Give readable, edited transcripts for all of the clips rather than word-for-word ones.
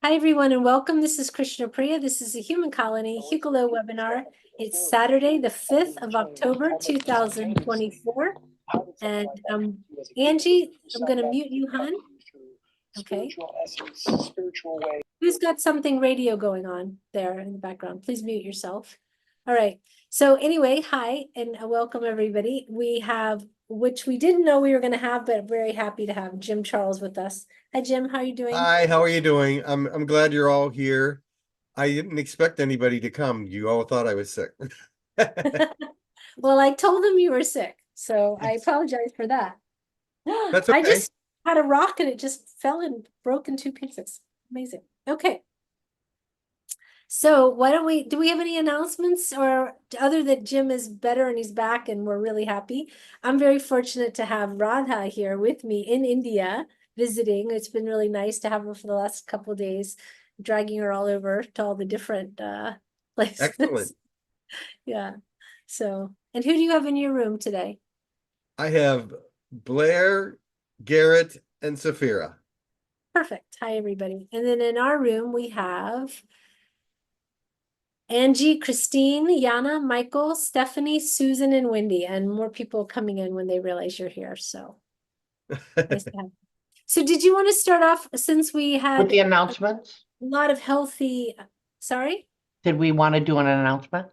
Hi, everyone, and welcome. This is Krishna Priya. This is the Human Colony Hucolo webinar. It's Saturday, the 5th of October, 2024. And Angie, I'm going to mute you, hon. Okay. Who's got something radio going on there in the background? Please mute yourself. All right. So anyway, hi, and welcome, everybody. We have, which we didn't know we were going to have, but very happy to have Jim Charles with us. Hi, Jim. How are you doing? Hi, how are you doing? I'm glad you're all here. I didn't expect anybody to come. You all thought I was sick. Well, I told them you were sick, so I apologize for that. That's I okay. just had a rock and it just fell and broke in two pieces. Amazing. Okay. So why don't do we have any announcements, or other that Jim is better and he's back and we're really happy? I'm very fortunate to have Radha here with me in India visiting. It's been really nice to have her for the last couple of days, dragging her all over to all the different places. Excellent. Yeah. So, and who do you have in your room today? I have Blair, Garrett, and Safira. Perfect. Hi, everybody. And then in our room, we have Angie, Christine, Yana, Michael, Stephanie, Susan, and Wendy, and more people coming in when they realize you're here. So nice to have. So did you want to start off, since we had With the announcements? a lot of healthy, sorry? Did we want to do an announcement?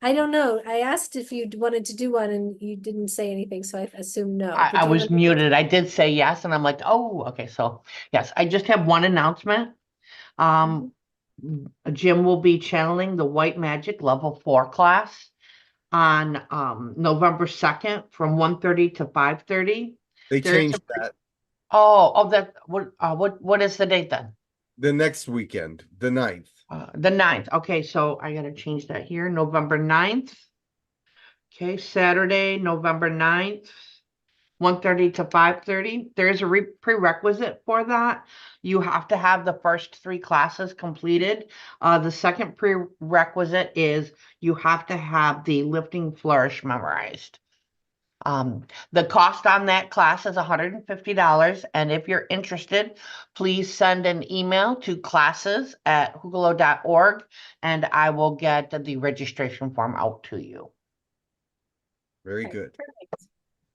I don't know. I asked if you wanted to do one and you didn't say anything, so I assume no. I was muted. I did say yes, and I'm like, oh, okay. So yes, I just have one announcement. Jim will be channeling the White Magic Level 4 class on November 2nd from 1:30 to 5:30. They changed that. What is the date then? The next weekend, the 9th. The 9th. Okay, so I gotta change that here. November 9th. Okay, Saturday, November 9th. 1:30 to 5:30. There's a prerequisite for that. You have to have the first 3 classes completed. The second prerequisite is you have to have the Lifting Flourish memorized. The cost on that class is $150, and if you're interested, please send an email to classes@hucolo.org, and I will get the registration form out to you. Very good. Perfect.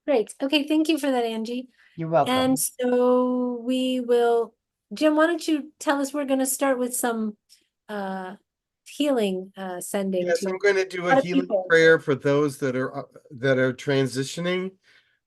Great. Okay, thank you for that, Angie. You're welcome. And so we will, Jim, why don't you tell us, we're going to start with some healing sending. Yes, to I'm going to do lot a of healing people. prayer for those that are transitioning,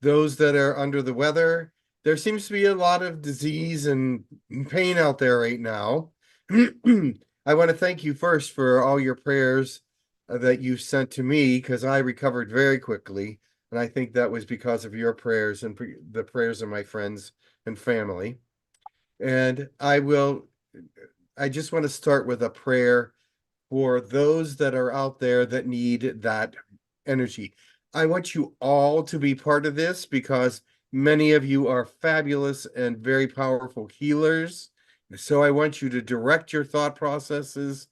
those that are under the weather. There seems to be a lot of disease and pain out there right now. I want to thank you first for all your prayers that you sent to me, because I recovered very quickly. And I think that was because of your prayers and the prayers of my friends and family. And I just want to start with a prayer for those that are out there that need that energy. I want you all to be part of this, because many of you are fabulous and very powerful healers. So I want you to direct your thought processes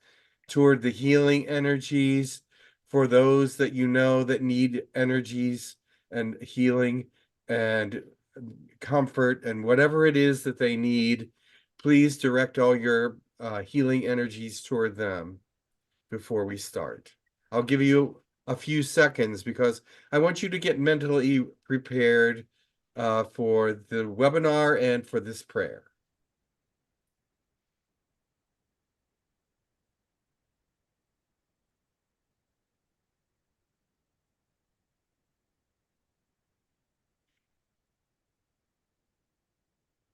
toward the healing energies for those that you know that need energies and healing and comfort and whatever it is that they need. Please direct all your healing energies toward them before we start. I'll give you a few seconds because I want you to get mentally prepared for the webinar and for this prayer.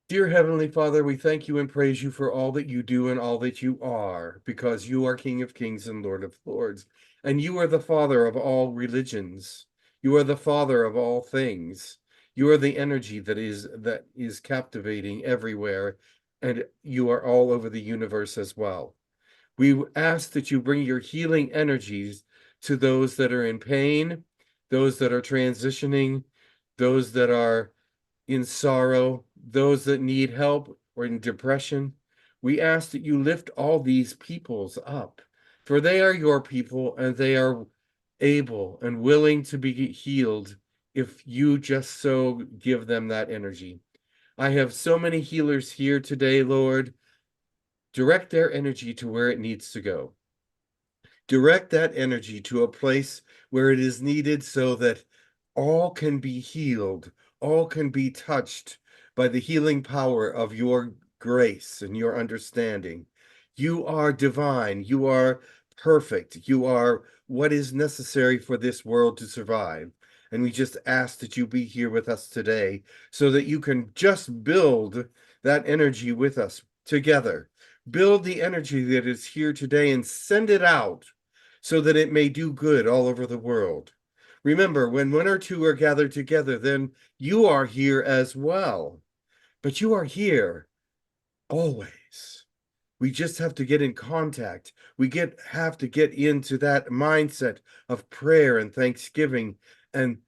Dear Heavenly Father, we thank you and praise you for all that you do and all that you are, because you are King of Kings and Lord of Lords, and you are the Father of all religions. You are the Father of all things. You are the energy that is captivating everywhere, and you are all over the universe as well. We ask that you bring your healing energies to those that are in pain, those that are transitioning, those that are in sorrow, those that need help or in depression. We ask that you lift all these peoples up, for they are your people and they are able and willing to be healed if you just so give them that energy. I have so many healers here today, Lord, Direct their energy to where it needs to go. Direct that energy to a place where it is needed so that all can be healed, all can be touched by the healing power of your grace and your understanding. You are divine, you are perfect, you are what is necessary for this world to survive. And we just ask that you be here with us today so that you can just build that energy with us together. Build the energy that is here today and send it out so that it may do good all over the world. Remember, when one or two are gathered together, then you are here as well. But you are here always. We just have to get in contact. Have to get into that mindset of prayer and thanksgiving and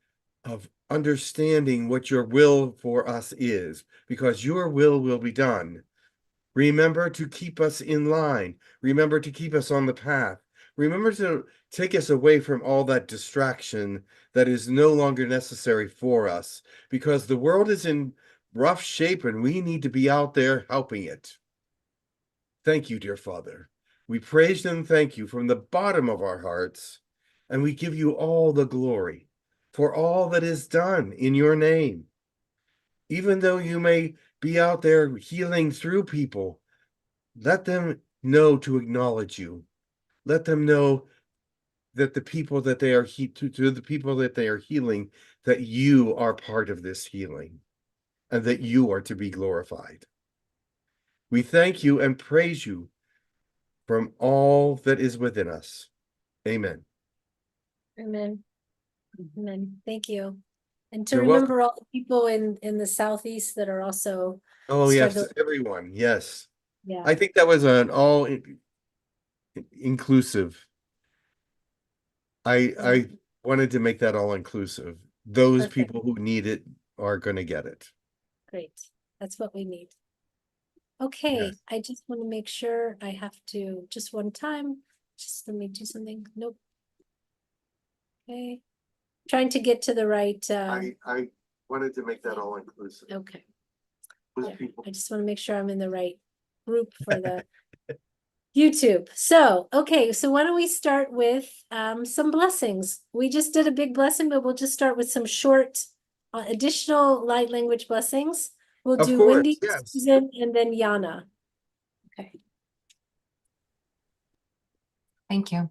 of understanding what your will for us is, because your will be done. Remember to keep us in line. Remember to keep us on the path. Remember to take us away from all that distraction that is no longer necessary for us, because the world is in rough shape and we need to be out there helping it. Thank you, dear Father. We praise and thank you from the bottom of our hearts, and we give you all the glory for all that is done in your name. Even though you may be out there healing through people, let them know to acknowledge you. Let them know that the people that they are to the people that they are healing, that you are part of this healing and that you are to be glorified. We thank you and praise you from all that is within us. Amen. Amen. Amen. Thank you. And to You're welcome. remember all the people in the southeast that are also Oh, yes, struggling. everyone. Yes. Yeah. I think that was an all inclusive. I wanted to make that all inclusive. Those Perfect. people who need it are going to get it. Great. That's what we need. Okay, Yes. I just want to make sure I have to just one time. Just let me do something. Nope. Okay. Trying to get to the right I wanted to make that all inclusive. okay. Those Yeah, people. I just want to make sure I'm in the right group for the YouTube. So, okay, so why don't we start with some blessings? We just did a big blessing, but we'll just start with some short additional light language blessings. We'll Of do course, Wendy, yes. Susan, and then Yana. Okay. Thank you.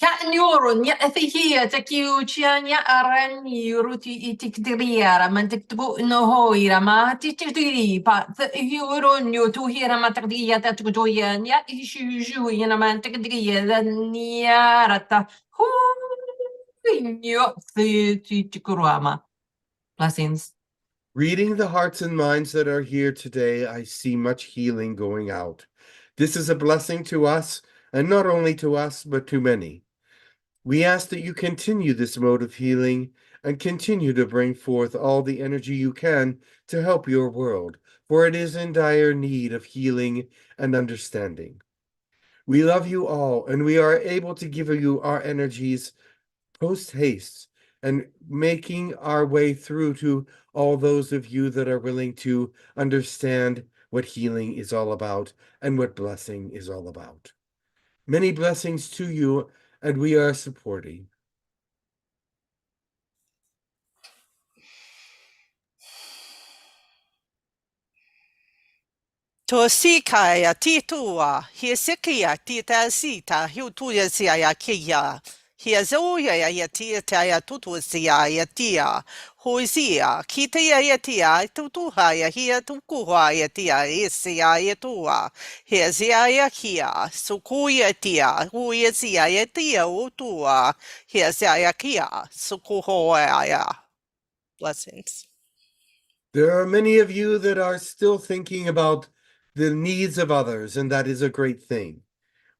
Ja, nyorun, ja, hiya, takiuchian, ja, aran, yuruti, itikdiriara, mantikbu, no hoira, ma, titiri, pa, yurun, you to hear a matakdia, that goyan, ya, ishu, yanamantakdia, the niarata, who, yo, the blessings. Reading the hearts and minds that are here today, I see much healing going out. This is a blessing to us, and not only to us, but to many. We ask that you continue this mode of healing and continue to bring forth all the energy you can to help your world, for it is in dire need of healing and understanding. We love you all, and we are able to give you our energies post haste and making our way through to all those of you that are willing to understand what healing is all about and what blessing is all about. Many blessings to you, and we are supporting. Tosikaya titua, hiesikia tita sita, hiutuya sia kia, hiezoya ya tita ya tutusia ya tia, huizia, kitia ya tia, tutuhaya hia tukuhaya tia, isia ya tua, hiezia ya kia, sukuya tia, huizia ya tia utua, hiezia ya kia, sukuhoya. Blessings. There are many of you that are still thinking about the needs of others, and that is a great thing.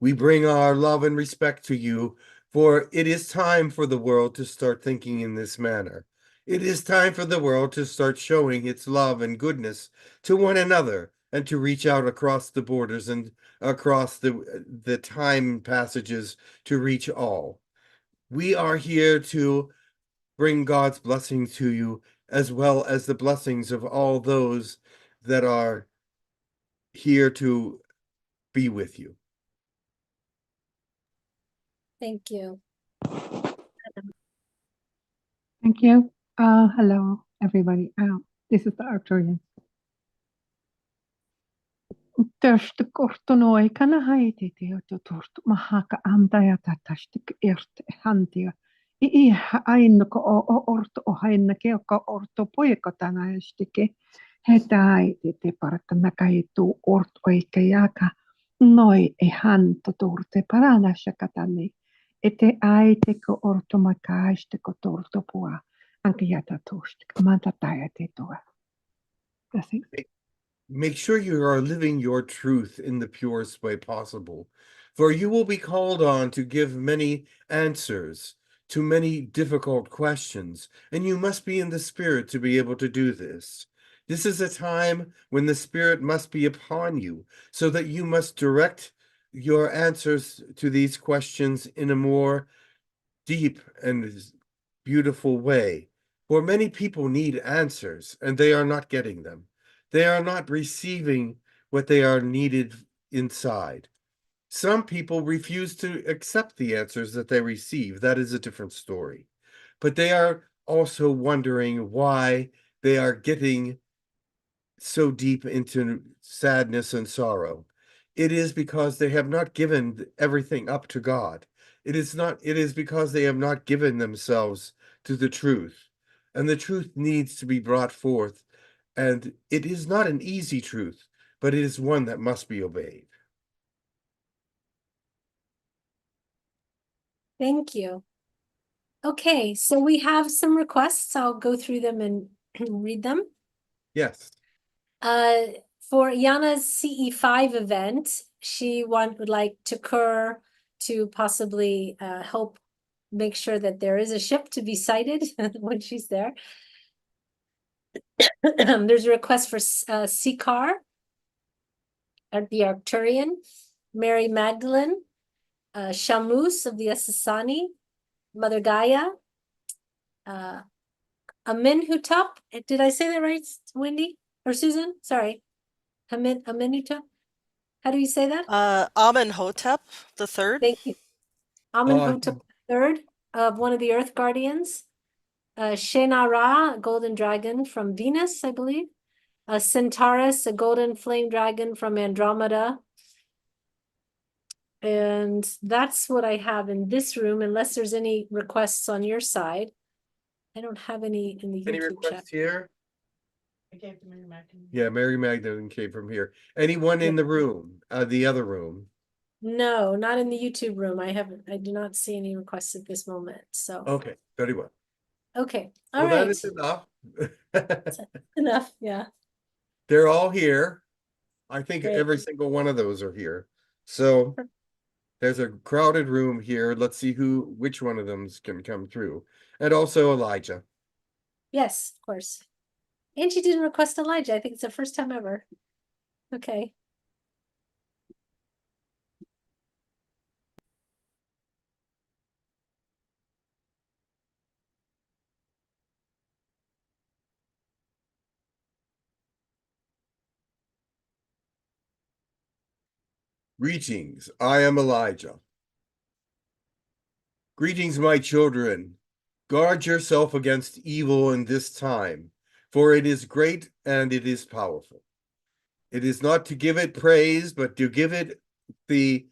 We bring our love and respect to you, for it is time for the world to start thinking in this manner. It is time for the world to start showing its love and goodness to one another and to reach out across the borders and across the time passages to reach all. We are here to bring God's blessing to you, as well as the blessings of all those that are here to be with you. Thank you. Thank you. Hello, everybody. This is the Arcturian. Törst kortonoi kana haiti te tortu mahaka antaja tatastik erte hantia. I ainko o orto o hainna keokka orto poika tänä estike. Hetä haiti te parata näkäitu orto oikea jaka. Noi ei hanto turte paranasja katani. Ete aiteko orto makaisteko torto pua. Anke jätä tuustik. Manta tajati tuo. That's it. Make sure you are living your truth in the purest way possible, for you will be called on to give many answers to many difficult questions, and you must be in the Spirit to be able to do this. This is a time when the Spirit must be upon you, so that you must direct your answers to these questions in a more deep and beautiful way. For many people need answers, and they are not getting them. They are not receiving what they are needed inside. Some people refuse to accept the answers that they receive. That is a different story. But they are also wondering why they are getting so deep into sadness and sorrow. It is because they have not given everything up to God. It is because they have not given themselves to the truth. And the truth needs to be brought forth. And it is not an easy truth, but it is one that must be obeyed. Thank you. Okay, so we have some requests. I'll go through them and read them. Yes. For Yana's CE5 event, she would like Tukur to possibly help make sure that there is a ship to be sighted when she's there. There's a request for Sikar at the Arcturian, Mary Magdalene, Shamus of the Asasani, Mother Gaia, Amenhotep. Did I say that right, Wendy or Susan? Sorry, Amenhotep. How do you say that? Amenhotep the third. Thank you. Amenhotep III of one of the Earth Guardians. Shena-Ra, a golden dragon from Venus, I believe. Centaurus, a golden flame dragon from Andromeda. And that's what I have in this room, unless there's any requests on your side. I don't have any in the Any YouTube chat. requests here? I gave to Mary Magdalene. Yeah, Mary Magdalene came from here. Anyone in the room, the other room? No, not in the YouTube room. I do not see any requests at this moment. So, Okay, very well. okay. All Well, right. that is enough. Enough. Yeah. They're all here. I think Great. every single one of those are here. So there's a crowded room here. Let's see which one of them can come through. And also Elijah. Yes, of course. And she didn't request Elijah. I think it's the first time ever. Okay. Greetings, I am Elijah. Greetings, my children. Guard yourself against evil in this time, for it is great and it is powerful. It is not to give it praise, but to give it the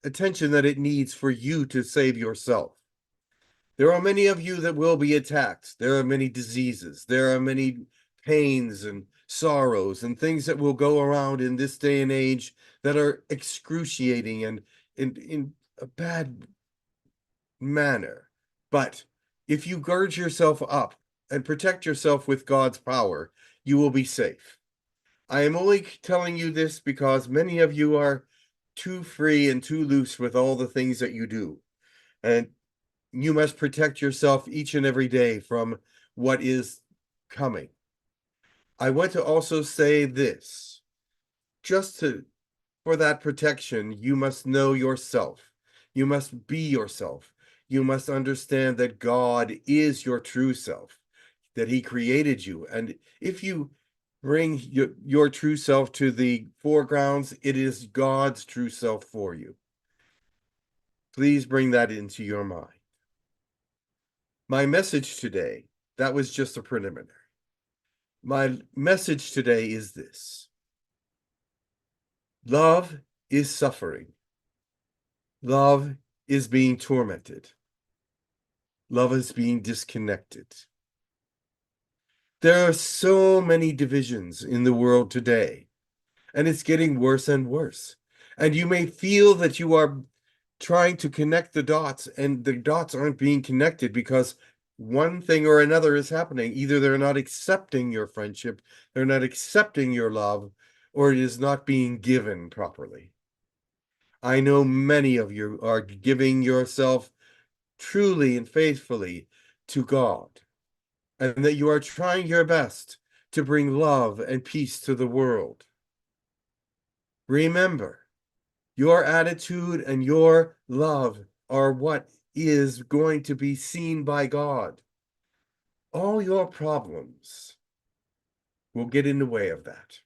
attention that it needs for you to save yourself. There are many of you that will be attacked. There are many diseases. There are many pains and sorrows and things that will go around in this day and age that are excruciating and in a bad manner. But if you gird yourself up and protect yourself with God's power, you will be safe. I am only telling you this because many of you are too free and too loose with all the things that you do. And you must protect yourself each and every day from what is coming. I want to also say this, for that protection, you must know yourself. You must be yourself. You must understand that God is your true self, that he created you. And if you bring your true self to the foregrounds. It is God's true self for you. Please bring that into your mind. My message today, that was just a preliminary. My message today is this. Love is suffering. Love is being tormented. Love is being disconnected. There are so many divisions in the world today, and it's getting worse and worse. And you may feel that you are trying to connect the dots, and the dots aren't being connected because one thing or another is happening. Either they're not accepting your friendship, they're not accepting your love, or it is not being given properly. I know many of you are giving yourself truly and faithfully to God, and that you are trying your best to bring love and peace to the world. Remember, your attitude and your love are what is going to be seen by God. All your problems will get in the way of that.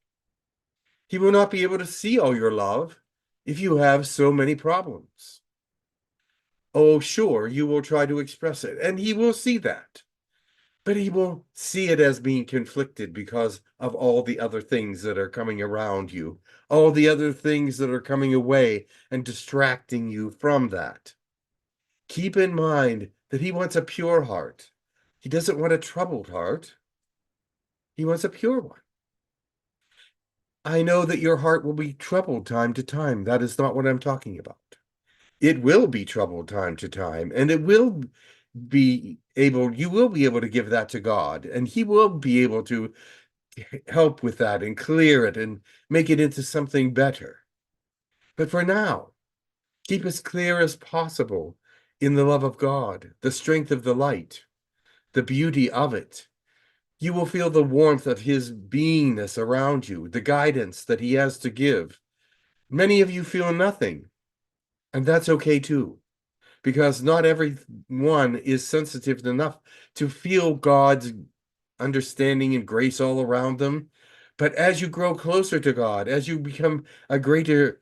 He will not be able to see all your love if you have so many problems. Oh, sure, you will try to express it, and he will see that. But he will see it as being conflicted because of all the other things that are coming around you, all the other things that are coming away and distracting you from that. Keep in mind that he wants a pure heart. He doesn't want a troubled heart. He wants a pure one. I know that your heart will be troubled time to time. That is not what I'm talking about. It will be troubled time to time, and you will be able to give that to God, and he will be able to help with that and clear it and make it into something better. But for now, keep as clear as possible in the love of God, the strength of the light, the beauty of it. You will feel the warmth of his beingness around you, the guidance that he has to give. Many of you feel nothing, and that's okay too, because not everyone is sensitive enough to feel God's understanding and grace all around them. But as you grow closer to God, as you become a greater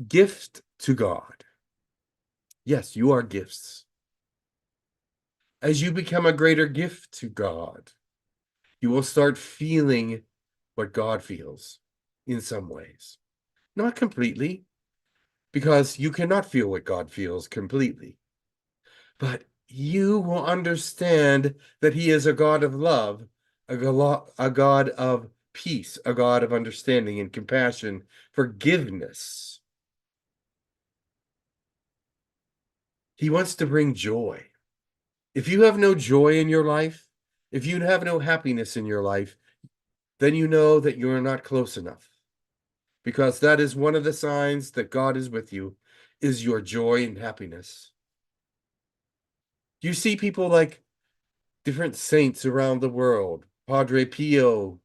gift to God, yes, you are gifts. As you become a greater gift to God, you will start feeling what God feels in some ways. Not completely, because you cannot feel what God feels completely. But you will understand that he is a God of love, a God of peace, a God of understanding and compassion, forgiveness. He wants to bring joy. If you have no joy in your life, if you have no happiness in your life, then you know that you are not close enough. Because that is one of the signs that God is with you, is your joy and happiness. You see people like different saints around the world, Padre Pio,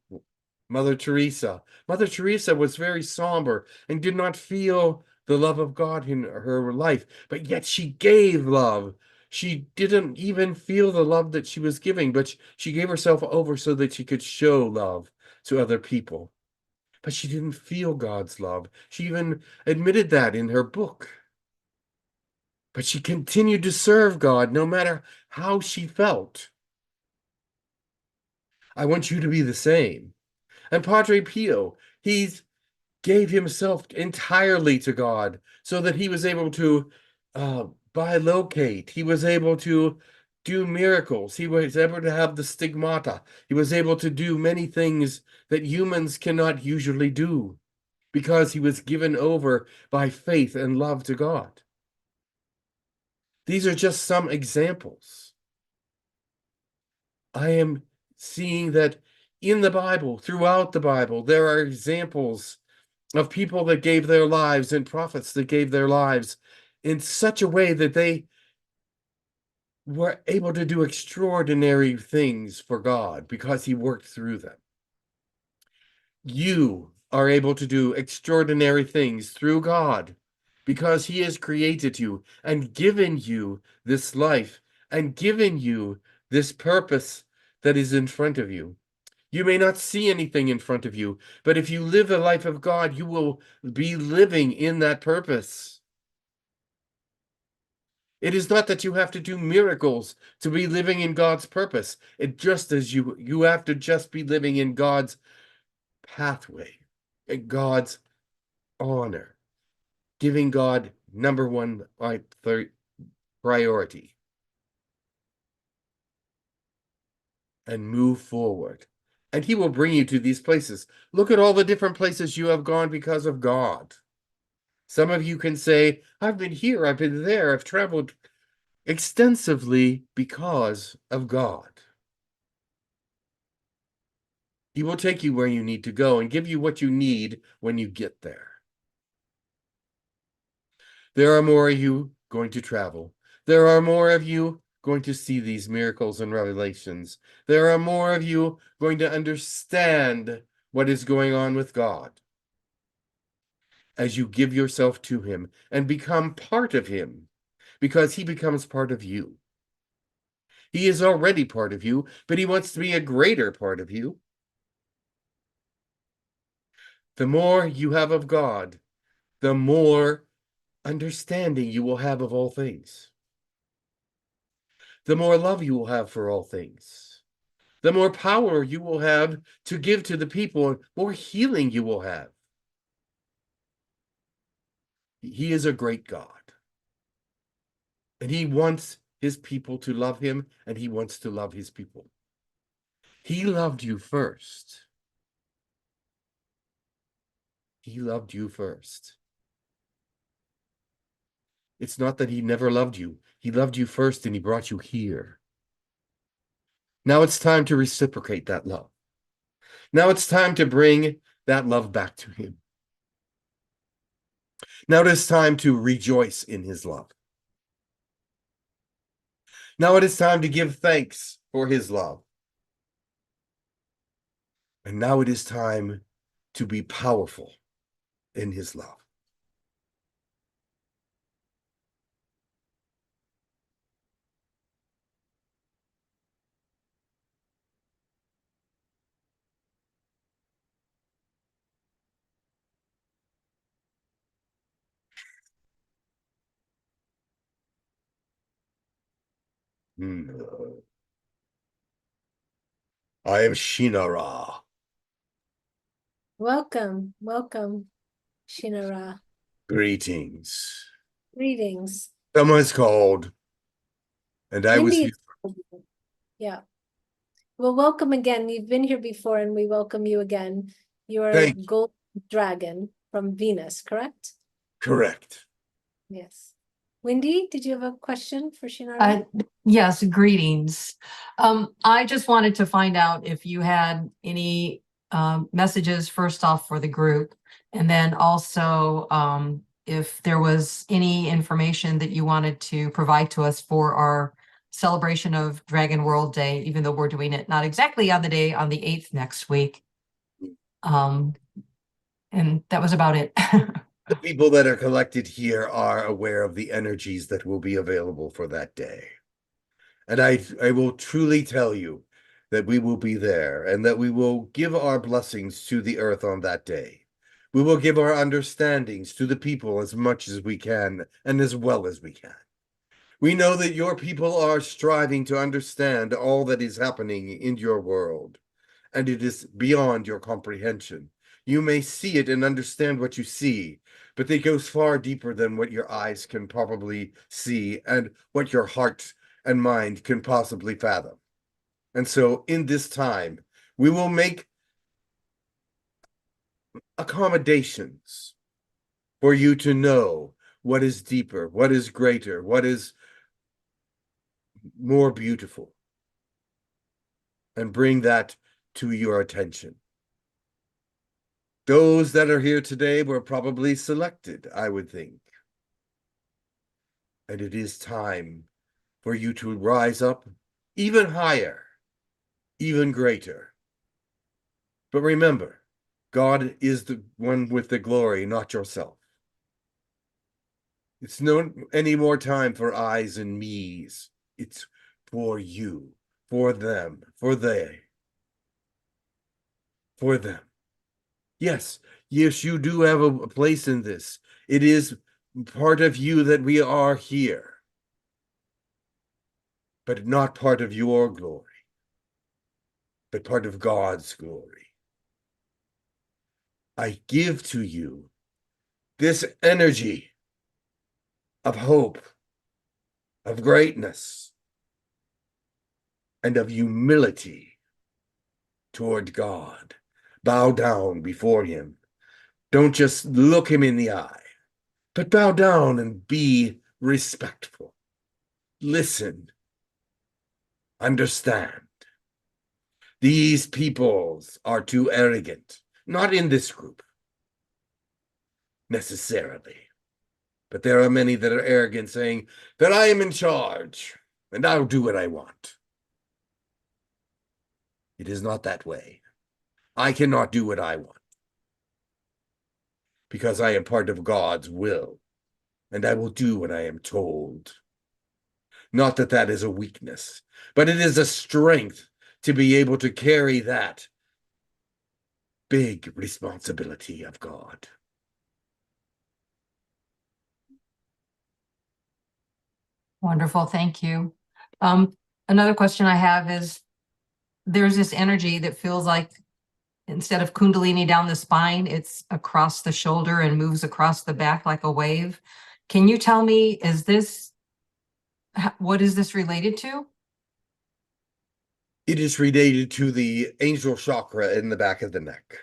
Mother Teresa. Mother Teresa was very somber and did not feel the love of God in her life, but yet she gave love. She didn't even feel the love that she was giving, but she gave herself over so that she could show love to other people. But she didn't feel God's love. She even admitted that in her book. But she continued to serve God no matter how she felt. I want you to be the same. And Padre Pio, he gave himself entirely to God so that he was able to bilocate. He was able to do miracles. He was able to have the stigmata. He was able to do many things that humans cannot usually do because he was given over by faith and love to God. These are just some examples. I am seeing that in the Bible, throughout the Bible, there are examples of people that gave their lives and prophets that gave their lives in such a way that they were able to do extraordinary things for God because he worked through them. You are able to do extraordinary things through God because he has created you and given you this life and given you this purpose that is in front of you. You may not see anything in front of you, but if you live the life of God, you will be living in that purpose. It is not that you have to do miracles to be living in God's purpose. It just as you have to just be living in God's pathway, in God's honor, giving God number one priority, and move forward. And he will bring you to these places. Look at all the different places you have gone because of God. Some of you can say, I've been here, I've been there, I've traveled extensively because of God. He will take you where you need to go and give you what you need when you get there. There are more of you going to travel. There are more of you going to see these miracles and revelations. There are more of you going to understand what is going on with God as you give yourself to him and become part of him, because he becomes part of you. He is already part of you, but he wants to be a greater part of you. The more you have of God, the more understanding you will have of all things. The more love you will have for all things. The more power you will have to give to the people, more healing you will have. He is a great God. And he wants his people to love him, and he wants to love his people. He loved you first. He loved you first. It's not that he never loved you. He loved you first and he brought you here. Now it's time to reciprocate that love. Now it's time to bring that love back to him. Now it is time to rejoice in his love. Now it is time to give thanks for his love. And now it is time to be powerful in his love. I am Shinara. Welcome, welcome, Shinara. Greetings. Greetings. Someone's called, and I was Mindy, here. yeah. Well, welcome again. You've been here before, and we welcome you again. You're a Thank you. gold dragon from Venus, correct? Correct. Yes. Wendy, did you have a question for Shinara? Yes, greetings. I just wanted to find out if you had any messages first off for the group, and then also if there was any information that you wanted to provide to us for our celebration of Dragon World Day, even though we're doing it not exactly on the day on the 8th next week. And that was about it. The people that are collected here are aware of the energies that will be available for that day. And I will truly tell you that we will be there and that we will give our blessings to the earth on that day. We will give our understandings to the people as much as we can and as well as we can. We know that your people are striving to understand all that is happening in your world, and it is beyond your comprehension. You may see it and understand what you see, but it goes far deeper than what your eyes can probably see and what your heart and mind can possibly fathom. And so in this time, we will make accommodations for you to know what is deeper, what is greater, what is more beautiful, and bring that to your attention. Those that are here today were probably selected, I would think. And it is time for you to rise up even higher, even greater. But remember, God is the one with the glory, not yourself. It's no any more time for I's and me's. It's for you, for them, for they. for them. Yes, yes, you do have a place in this. It is part of you that we are here, but not part of your glory, but part of God's glory. I give to you this energy of hope, of greatness, and of humility toward God. Bow down before him. Don't just look him in the eye, but bow down and be respectful. Listen. Understand. These peoples are too arrogant, not in this group necessarily, but there are many that are arrogant, saying that I am in charge and I'll do what I want. It is not that way. I cannot do what I want because I am part of God's will, and I will do what I am told. Not that that is a weakness, but it is a strength to be able to carry that big responsibility of God. Wonderful, thank you. Another question I have is, there's this energy that feels like instead of Kundalini down the spine, it's across the shoulder and moves across the back like a wave. Can you tell me, what is this related to? It is related to the angel chakra in the back of the neck,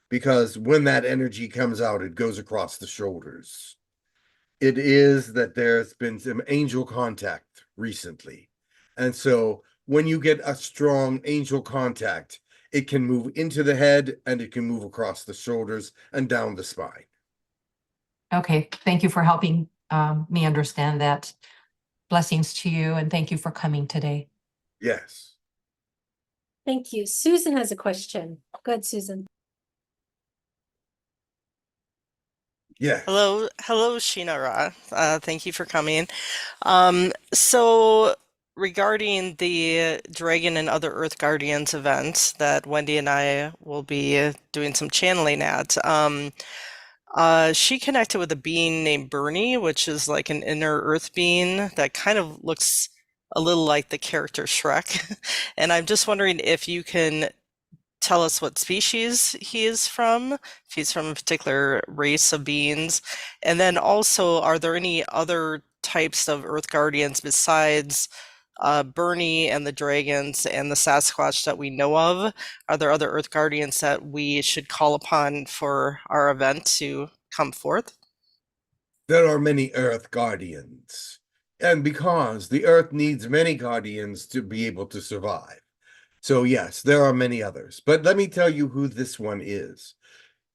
because when that energy comes out, it goes across the shoulders. It is that there's been some angel contact recently. And so when you get a strong angel contact, it can move into the head and it can move across the shoulders and down the spine. Okay, thank you for helping me understand that. Blessings to you, and thank you for coming today. Yes. Thank you. Susan has a question. Go ahead, Susan. Yes. Hello, Shinara. Thank you for coming. So regarding the Dragon and Other Earth Guardians event that Wendy and I will be doing some channeling at, she connected with a being named Bernie, which is like an inner Earth being that kind of looks a little like the character Shrek. And I'm just wondering if you can tell us what species he is from, if he's from a particular race of beings. And then also, are there any other types of Earth Guardians besides Bernie and the dragons and the Sasquatch that we know of? Are there other Earth Guardians that we should call upon for our event to come forth? There are many Earth Guardians. And because the Earth needs many guardians to be able to survive. So yes, there are many others. But let me tell you who this one is.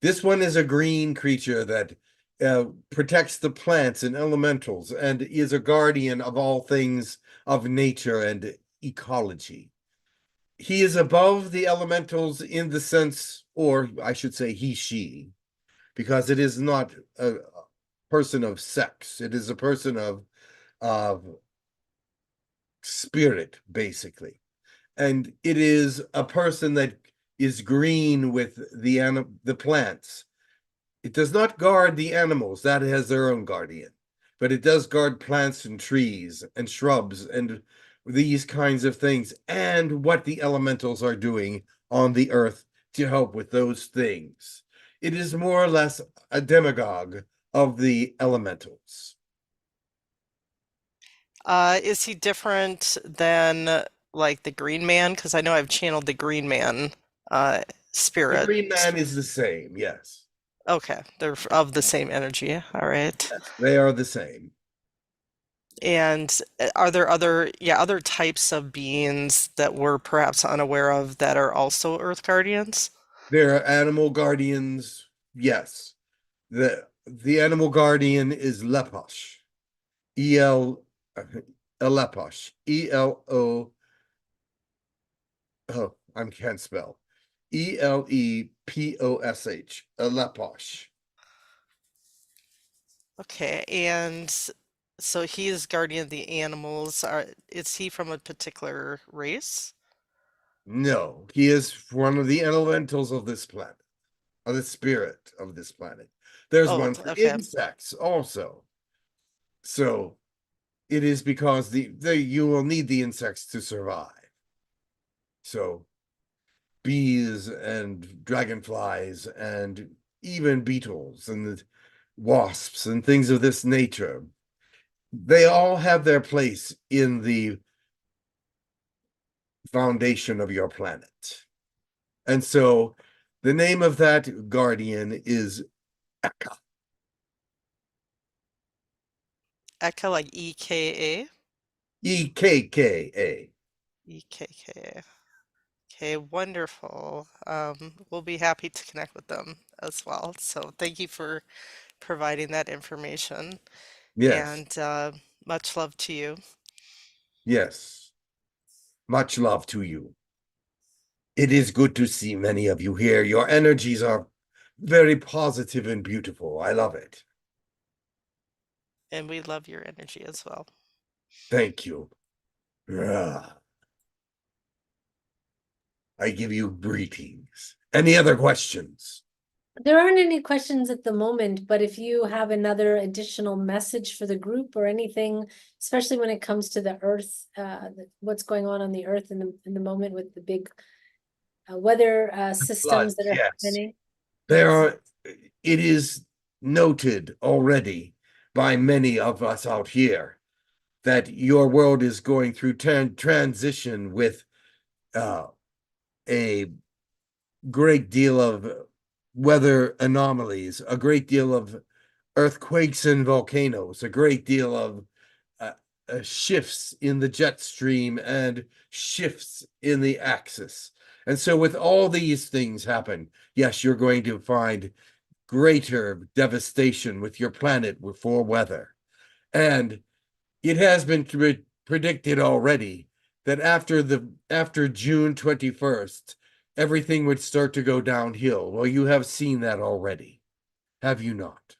This one is a green creature that protects the plants and elementals and is a guardian of all things of nature and ecology. He is above the elementals in the sense, or I should say he, she, because it is not a person of sex. It is a person of spirit, basically. And it is a person that is green with the plants. It does not guard the animals, that has their own guardian, but it does guard plants and trees and shrubs and these kinds of things, and what the elementals are doing on the earth to help with those things. It is more or less a demagogue of the elementals. Is he different than like the Green Man? Because I know I've channeled the Green Man The spirit. Green Man is the same, yes. Okay, they're of the same energy. All right. Yes, they are the same. And are there other types of beings that we're perhaps unaware of that are also Earth Guardians? There are animal guardians, yes. The animal guardian is Leposh. E-L Eleposh. E-L-O oh, I can't spell. E-L-E-P-O-S-H. Eleposh. Okay, and so he is guardian of the animals. Is he from a particular race? No, he is one of the elementals of this planet, of the spirit of this planet. There's Oh, one for okay. insects also. So it is because you will need the insects to survive. So bees and dragonflies and even beetles and wasps and things of this nature, they all have their place in the foundation of your planet. And so the name of that guardian is Eka. Eka, like EKA? EKKA. EKK. Okay, wonderful. We'll be happy to connect with them as well. So thank you for providing that information, Yes, and much love to you. yes. Much love to you. It is good to see many of you here. Your energies are very positive and beautiful. I love it. And we love your energy as well. Thank you. I give you greetings. Any other questions? There aren't any questions at the moment, but if you have another additional message for the group or anything, especially when it comes to the Earth, what's going on the Earth in the moment with the big weather systems that are Yes. happening. There are, it is noted already by many of us out here that your world is going through transition with a great deal of weather anomalies, a great deal of earthquakes and volcanoes, a great deal of shifts in the jet stream and shifts in the axis. And so with all these things happen, yes, you're going to find greater devastation with your planet for weather. And it has been predicted already that after June 21st, everything would start to go downhill. Well, you have seen that already, have you not?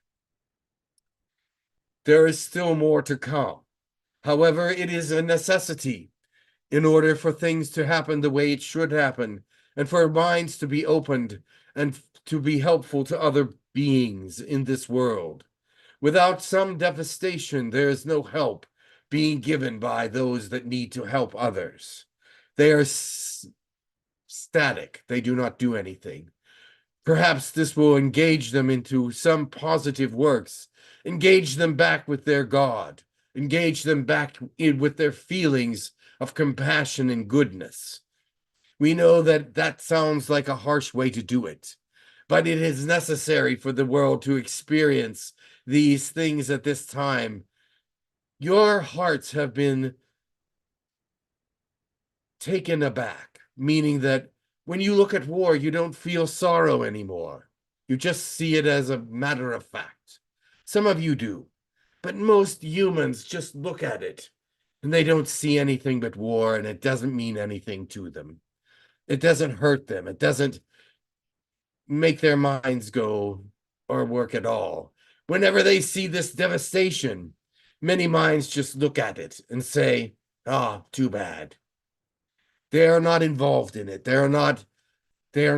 There is still more to come. However, it is a necessity in order for things to happen the way it should happen, and for minds to be opened and to be helpful to other beings in this world. Without some devastation, there is no help being given by those that need to help others. They are static, they do not do anything. Perhaps this will engage them into some positive works, engage them back with their God, engage them back with their feelings of compassion and goodness. We know that that sounds like a harsh way to do it, but it is necessary for the world to experience these things at this time. Your hearts have been taken aback, meaning that when you look at war, you don't feel sorrow anymore. You just see it as a matter of fact. Some of you do, but most humans just look at it and they don't see anything but war, and it doesn't mean anything to them. It doesn't hurt them. It doesn't make their minds go or work at all. Whenever they see this devastation, many minds just look at it and say, ah, too bad. They are not involved in it. They are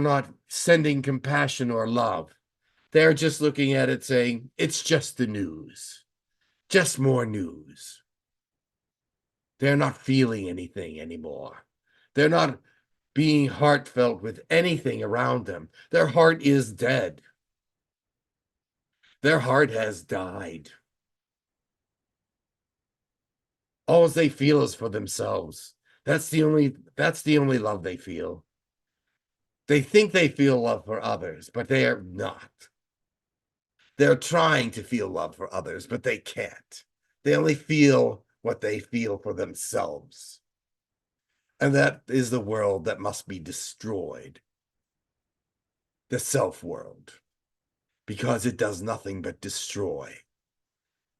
not sending compassion or love. They're just looking at it saying, it's just the news. Just more news. They're not feeling anything anymore. They're not being heartfelt with anything around them. Their heart is dead. Their heart has died. All they feel is for themselves. That's the only love they feel. They think they feel love for others, but they are not. They're trying to feel love for others, but they can't. They only feel what they feel for themselves. And that is the world that must be destroyed. The self world. Because it does nothing but destroy.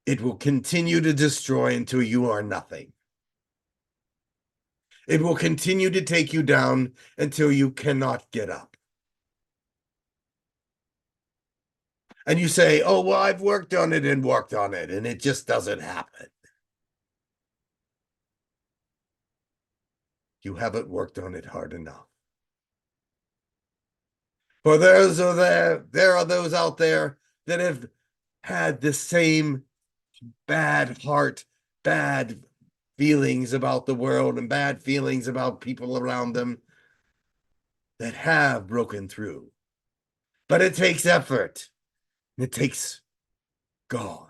It will continue to destroy until you are nothing. It will continue to take you down until you cannot get up. And you say, oh, well, I've worked on it, and it just doesn't happen. You haven't worked on it hard enough. For there are those out there that have had the same bad heart, bad feelings about the world and bad feelings about people around them that have broken through. But it takes effort. It takes God.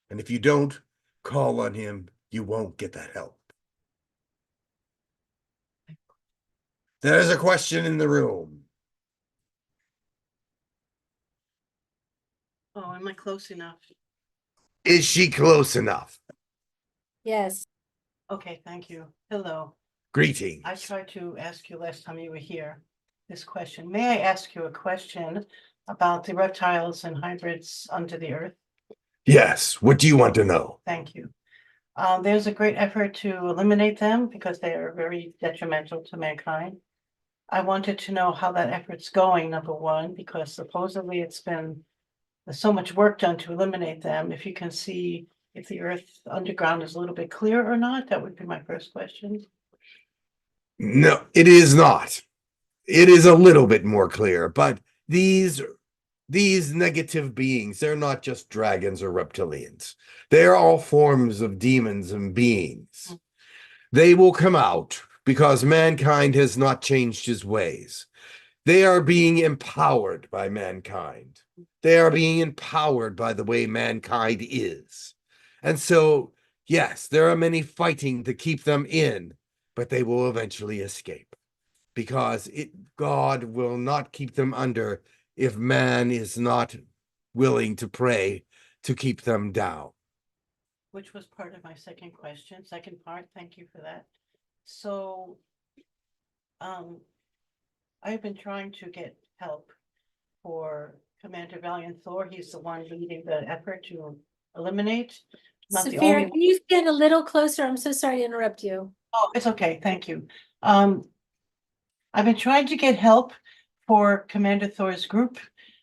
And if you don't call on him, you won't get that help. There's a question in the room. Oh, am I close enough? Is she close enough? Yes. Okay, thank you. Hello. Greetings. I tried to ask you last time you were here this question. May I ask you a question about the reptiles and hybrids under the earth? Yes. What do you want to know? Thank you. There's a great effort to eliminate them because they are very detrimental to mankind. I wanted to know how that effort's going, number one, because supposedly there's so much work done to eliminate them. If you can see if the earth underground is a little bit clear or not, that would be my first question. No, it is not. It is a little bit more clear, but these negative beings, they're not just dragons or reptilians. They're all forms of demons and beings. They will come out because mankind has not changed his ways. They are being empowered by mankind. They are being empowered by the way mankind is. And so, yes, there are many fighting to keep them in, but they will eventually escape because God will not keep them under if man is not willing to pray to keep them down. Which was part of my second question, second part, thank you for that. So, I've been trying to get help for Commander Valiant Thor. He's the one leading the effort to eliminate. Not the Saphira, only. can you stand a little closer? I'm so sorry to interrupt you. Oh, it's okay, thank you. I've been trying to get help for Commander Thor's group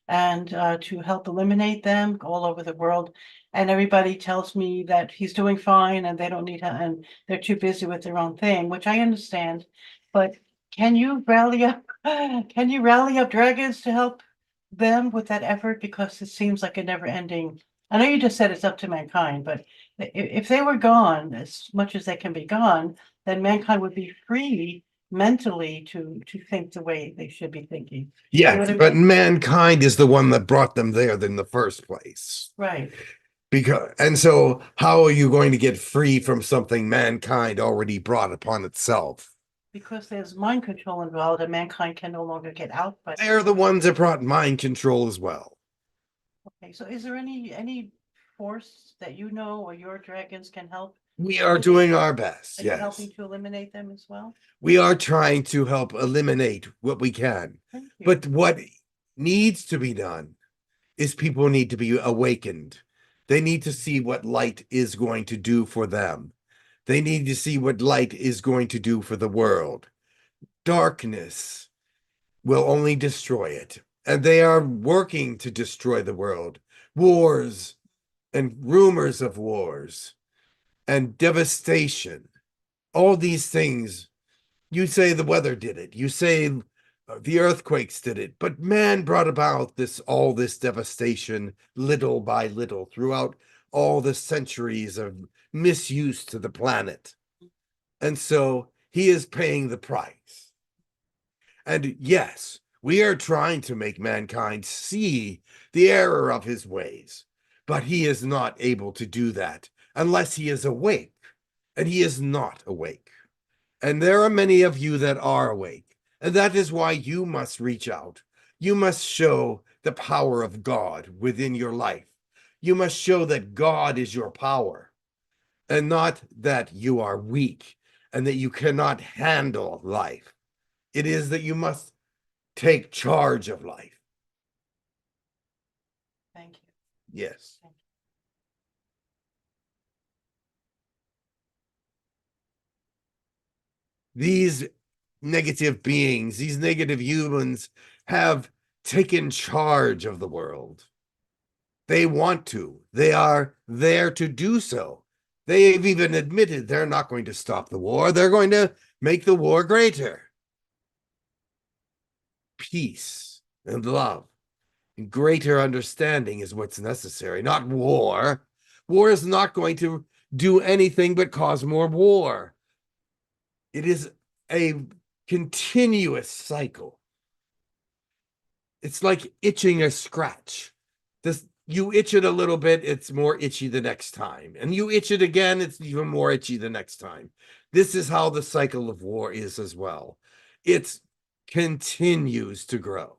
and to help eliminate them all over the world. And everybody tells me that he's doing fine and they don't need help and they're too busy with their own thing, which I understand. But can you rally up dragons to help them with that effort? Because it seems like a never ending. I know you just said it's up to mankind, but if they were gone, as much as they can be gone, then mankind would be free mentally to think the way they should be thinking. Yes, but mankind is the one that brought them there in the first place. Right. And so how are you going to get free from something mankind already brought upon itself? Because there's mind control involved and mankind can no longer get out. But they're the ones that brought mind control as well. Okay, so is there any force that you know or your dragons can help? We are doing our best, Are you yes. helping to eliminate them as well? We are trying to help eliminate what we can. Thank you. But what needs to be done is people need to be awakened. They need to see what light is going to do for them. They need to see what light is going to do for the world. Darkness will only destroy it. And they are working to destroy the world. Wars and rumors of wars and devastation. All these things. You say the weather did it. You say the earthquakes did it. But man brought about all this devastation little by little throughout all the centuries of misuse to the planet. And so he is paying the price. And yes, we are trying to make mankind see the error of his ways, but he is not able to do that unless he is awake, and he is not awake. And there are many of you that are awake, and that is why you must reach out. You must show the power of God within your life. You must show that God is your power, and not that you are weak and that you cannot handle life. It is that you must take charge of life. Thank you. Yes. These negative beings, these negative humans have taken charge of the world. They want to. They are there to do so. They've even admitted they're not going to stop the war. They're going to make the war greater. Peace and love and greater understanding is what's necessary, not war. War is not going to do anything but cause more war. It is a continuous cycle. It's like itching a scratch. You itch it a little bit, it's more itchy the next time. And you itch it again, it's even more itchy the next time. This is how the cycle of war is as well. It continues to grow.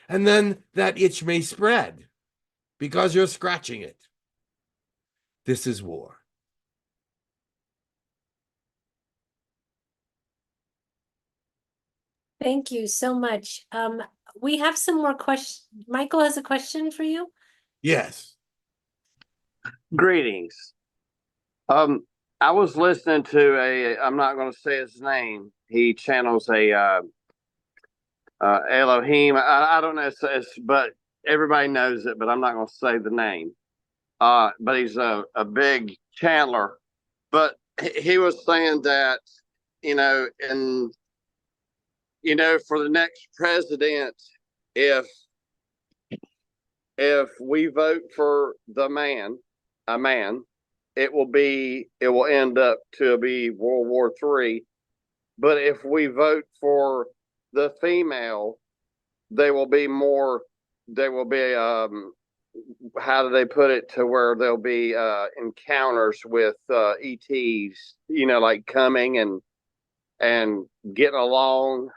And then that itch may spread because you're scratching it. This is war. Thank you so much. We have some more questions. Michael has a question for you. Yes. Greetings. I was listening to I'm not going to say his name. He channels a Elohim. I don't know, but everybody knows it, but I'm not going to say the name. But he's a big channeler. But he was saying that, for the next president, if we vote for a man, it will end up to be World War III. But if we vote for the female, they will be how do they put it, to where there'll be encounters with ETs, like coming and getting along.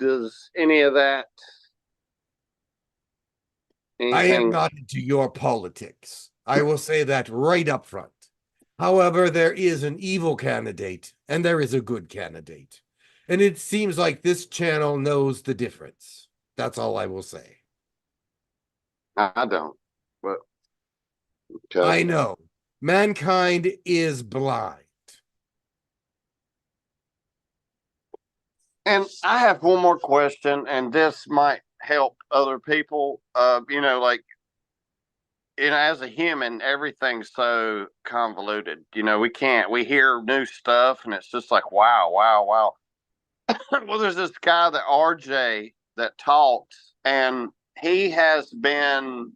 Does any of that, I am anything? not into your politics. I will say that right up front. However, there is an evil candidate and there is a good candidate. And it seems like this channel knows the difference. That's all I will say. I don't, but I know. Mankind is blind. And I have one more question, and this might help other people. As a human, everything's so convoluted. We hear new stuff and it's just like, wow, wow, wow. Well, there's this guy, the RJ, that talks, and he has been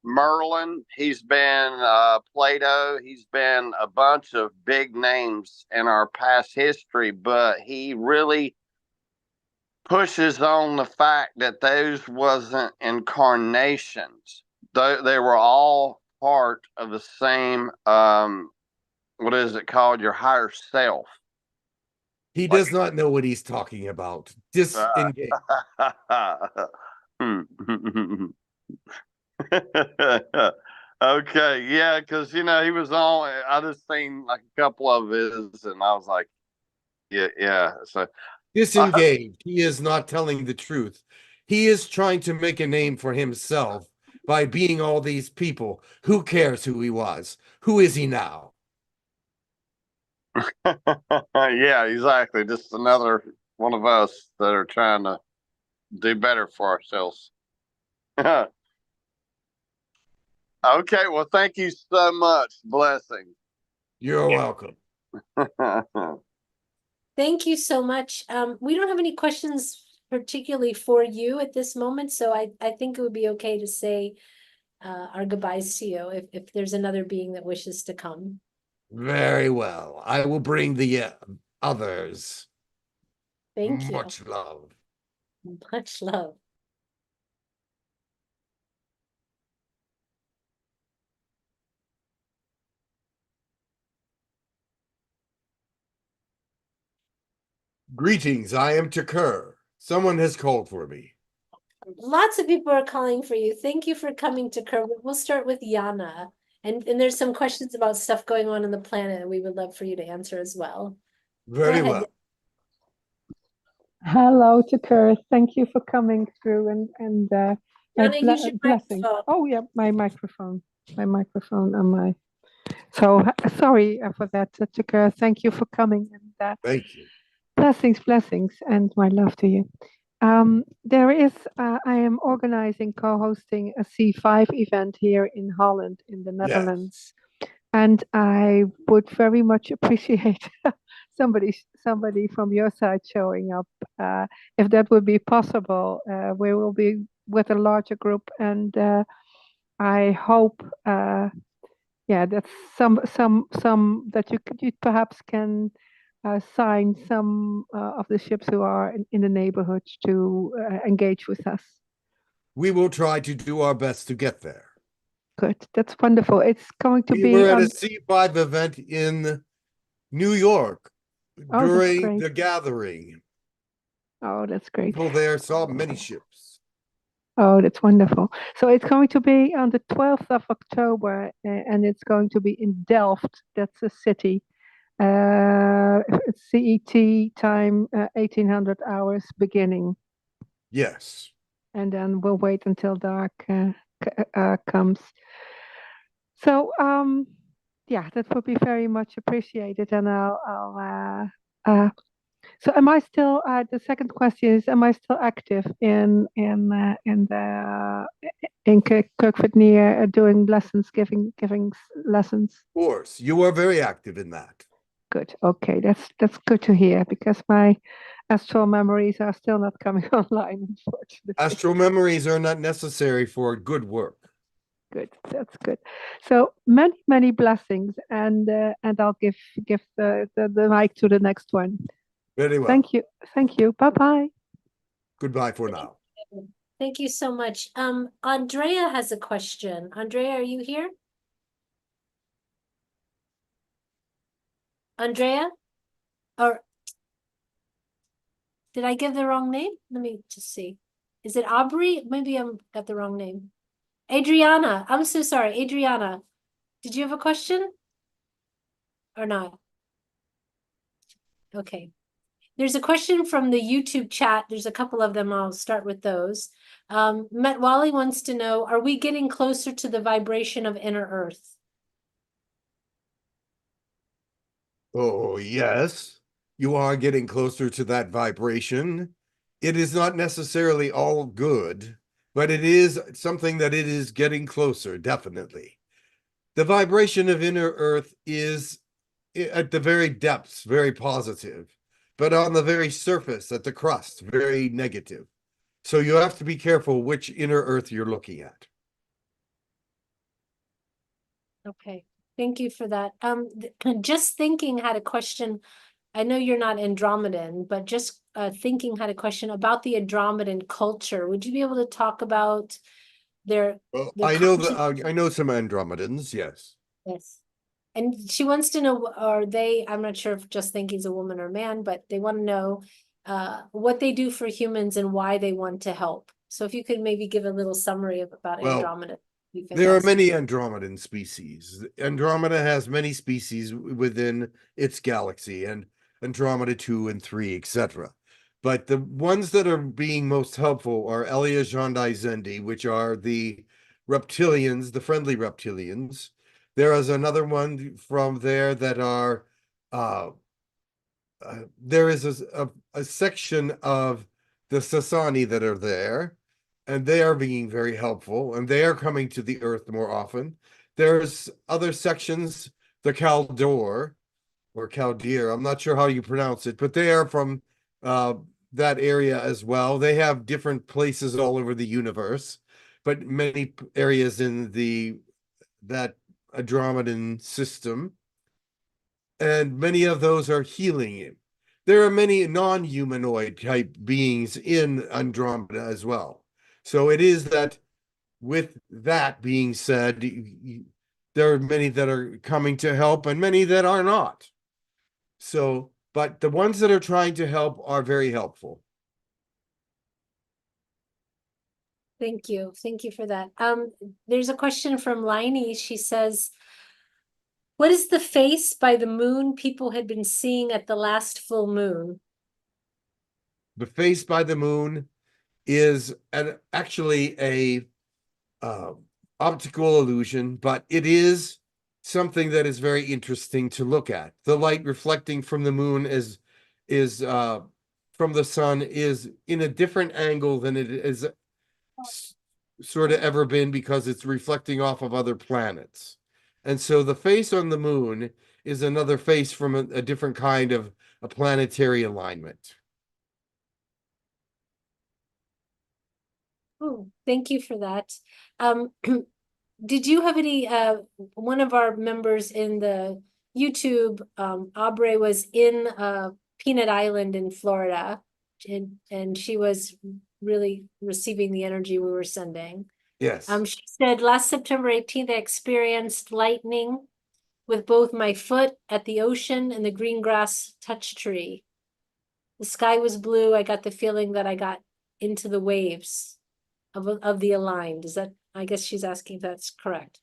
Merlin, he's been Plato, he's been a bunch of big names in our past history, but he really pushes on the fact that those wasn't incarnations. They were all part of the same, what is it called? Your higher self. He does not know what he's talking about. Disengage. Okay, yeah, because he was on. I just seen like a couple of his, and I was like, yeah. So Disengage. He is not telling the truth. He is trying to make a name for himself by being all these people. Who cares who he was? Who is he now? yeah, exactly. Just another one of us that are trying to do better for ourselves. Okay, well, thank you so much. Blessings. You're welcome. Thank you so much. We don't have any questions particularly for you at this moment, so I think it would be okay to say our goodbyes to you if there's another being that wishes to come. Very well. I will bring the others. Thank you. Much love. Much love. Greetings. I am Takur. Someone has called for me. Lots of people are calling for you. Thank you for coming to Kerr. We'll start with Yana. And there's some questions about stuff going on the planet that we would love for you to answer as well. Very ahead. well. Hello to Kurt. Thank you for coming through and Yana, use your blessing. microphone. Oh yeah, my microphone on my. So sorry for that, to Kurt. Thank you for coming and Thank you. blessings, and my love to you. I am organizing, co-hosting a C5 event here in Holland, in the Netherlands, And I would very much appreciate somebody from your side showing up, if that would be possible. We will be with a larger group, and I hope, yeah, that some that you perhaps can sign some of the ships who are in the neighborhood to engage with us. We will try to do our best to get there. Good, that's wonderful. It's going to We be were at on. a C5 event in New York Oh, that's during great. the gathering. Oh, that's great. People there saw many ships. Oh, that's wonderful. So it's going to be on the 12th of October, and it's going to be in Delft. That's a city. It's CET time, 1800 hours beginning. Yes. And then we'll wait until dark comes. So, yeah, that would be very much appreciated. And so am I still, the second question is, am I still active in Kirkford near doing lessons, giving lessons? Of course, you are very active in that. Good. Okay, that's good to hear, because my astral memories are still not coming online, unfortunately. Astral memories are not necessary for good work. Good. That's good. So many blessings, and I'll give the mic to the next one. Very well. Thank you. Thank you. Bye bye. Goodbye for now. Thank you so much. Andrea has a question. Andrea, are you here? Andrea? Or did I give the wrong name? Let me just see. Is it Aubrey? Maybe I got the wrong name. Adriana. I'm so sorry. Adriana, did you have a question? Or not? Okay. There's a question from the YouTube chat. There's a couple of them. I'll start with those. Met Wally wants to know, are we getting closer to the vibration of inner earth? Oh, yes. You are getting closer to that vibration. It is not necessarily all good, but it is something that it is getting closer, definitely. The vibration of inner earth is at the very depths, very positive, but on the very surface, at the crust, very negative. So you have to be careful which inner earth you're looking at. Okay, thank you for that. Just thinking had a question. I know you're not Andromedan, but just thinking had a question about the Andromedan culture. Would you be able to talk about their Well, their I know culture? I know some Andromedans, yes. Yes. And she wants to know, are they, I'm not sure if just thinking's a woman or man, but they want to know what they do for humans and why they want to help. So if you could maybe give a little summary about Well, Andromeda. Be there are fantastic. many Andromedan species. Andromeda has many species within its galaxy, and Andromeda 2 and 3, etc. But the ones that are being most helpful are Elia Jandai Zendi, which are the reptilians, the friendly reptilians. There is another one from there that are there is a section of the Sasani that are there, and they are being very helpful, and they are coming to the earth more often. There's other sections, the Caldor or Chaldeer, I'm not sure how you pronounce it, but they are from that area as well. They have different places all over the universe, but many areas in that Andromedan system, and many of those are healing. There are many non-humanoid type beings in Andromeda as well. So it is that, with that being said, there are many that are coming to help and many that are not. So, but the ones that are trying to help are very helpful. Thank you. Thank you for that. There's a question from Liney. She says, what is the face by the moon people had been seeing at the last full moon? The face by the moon is actually a optical illusion, but it is something that is very interesting to look at. The light reflecting from the moon is from the sun is in a different angle than it is sort of ever been, because it's reflecting off of other planets. And so the face on the moon is another face from a different kind of a planetary alignment. Oh, thank you for that. Did you have any, one of our members in the YouTube, Aubrey was in, Peanut Island in Florida. And she was really receiving the energy we were sending. Yes. She said last September 18th, I experienced lightning with both my foot at the ocean and the green grass touch tree. The sky was blue. I got the feeling that I got into the waves of the aligned. Is that, I guess she's asking if that's correct.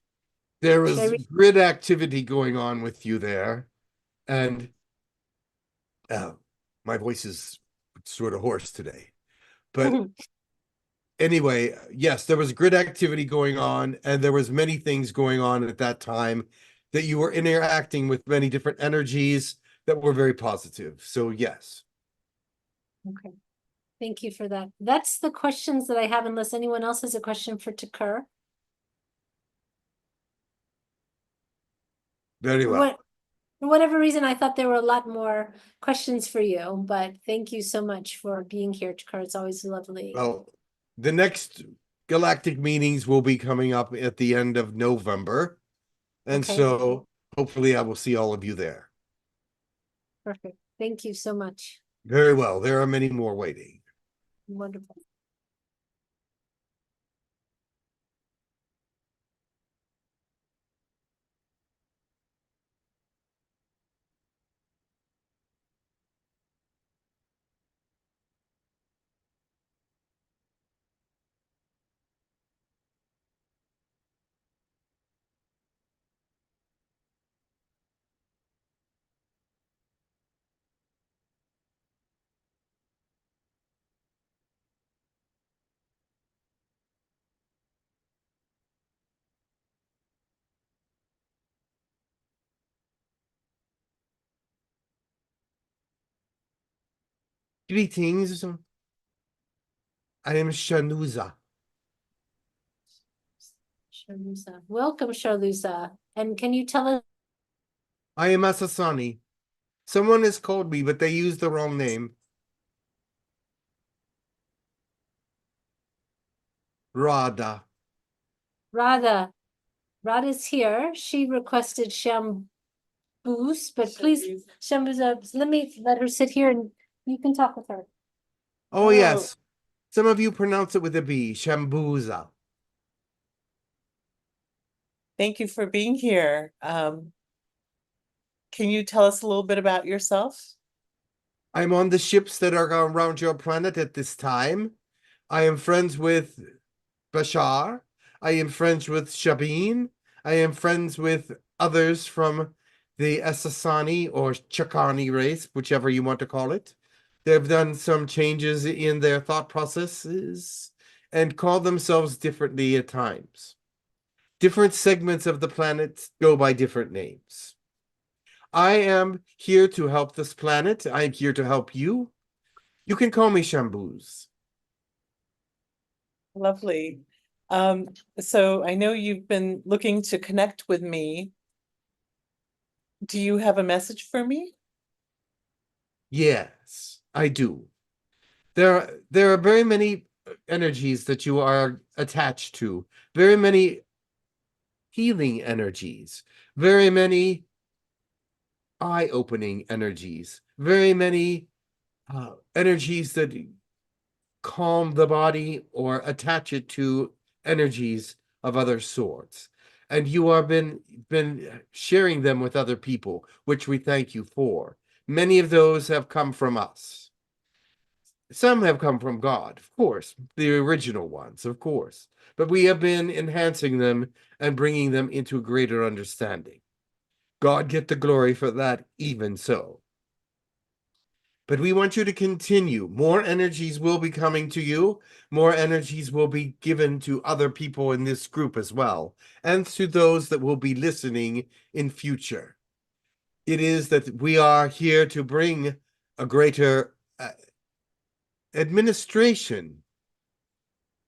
There Should I is read- grid activity going on with you there. And my voice is sort of hoarse today. But anyway, yes, there was grid activity going on, and there was many things going on at that time that you were interacting with many different energies that were very positive. So yes. Okay. Thank you for that. That's the questions that I have, unless anyone else has a question for Takur. Very well. For whatever reason, I thought there were a lot more questions for you, but thank you so much for being here, Takur. It's always lovely. Well, the next galactic meetings will be coming up at the end of November. And Okay. so hopefully I will see all of you there. Perfect. Thank you so much. Very well. There are many more waiting. Wonderful. Greetings. I am Shanuza. Charluza. Welcome, Charluza. And can you tell us? I am Asasani. Someone has called me, but they used the wrong name. Radha. Radha. Radha's here. She requested shamboos, but please, shamboos, let me let her sit here and you can talk with her. Oh, yes. Some of you pronounce it with a B. Shambuza. Thank you for being here. Can you tell us a little bit about yourself? I'm on the ships that are around your planet at this time. I am friends with Bashar. I am friends with Shabin. I am friends with others from the Asasani or Chakani race, whichever you want to call it. They've done some changes in their thought processes and call themselves differently at times. Different segments of the planet go by different names. I am here to help this planet. I'm here to help you. You can call me Shamboos. Lovely. So I know you've been looking to connect with me. Do you have a message for me? Yes, I do. There are very many energies that you are attached to, very many healing energies, very many eye-opening energies, very many energies that calm the body or attach it to energies of other sorts. And you have been sharing them with other people, which we thank you for. Many of those have come from us. Some have come from God, of course, the original ones, of course. But we have been enhancing them and bringing them into greater understanding. God get the glory for that, even so. But we want you to continue. More energies will be coming to you. More energies will be given to other people in this group as well, and to those that will be listening in future. It is that we are here to bring a greater administration.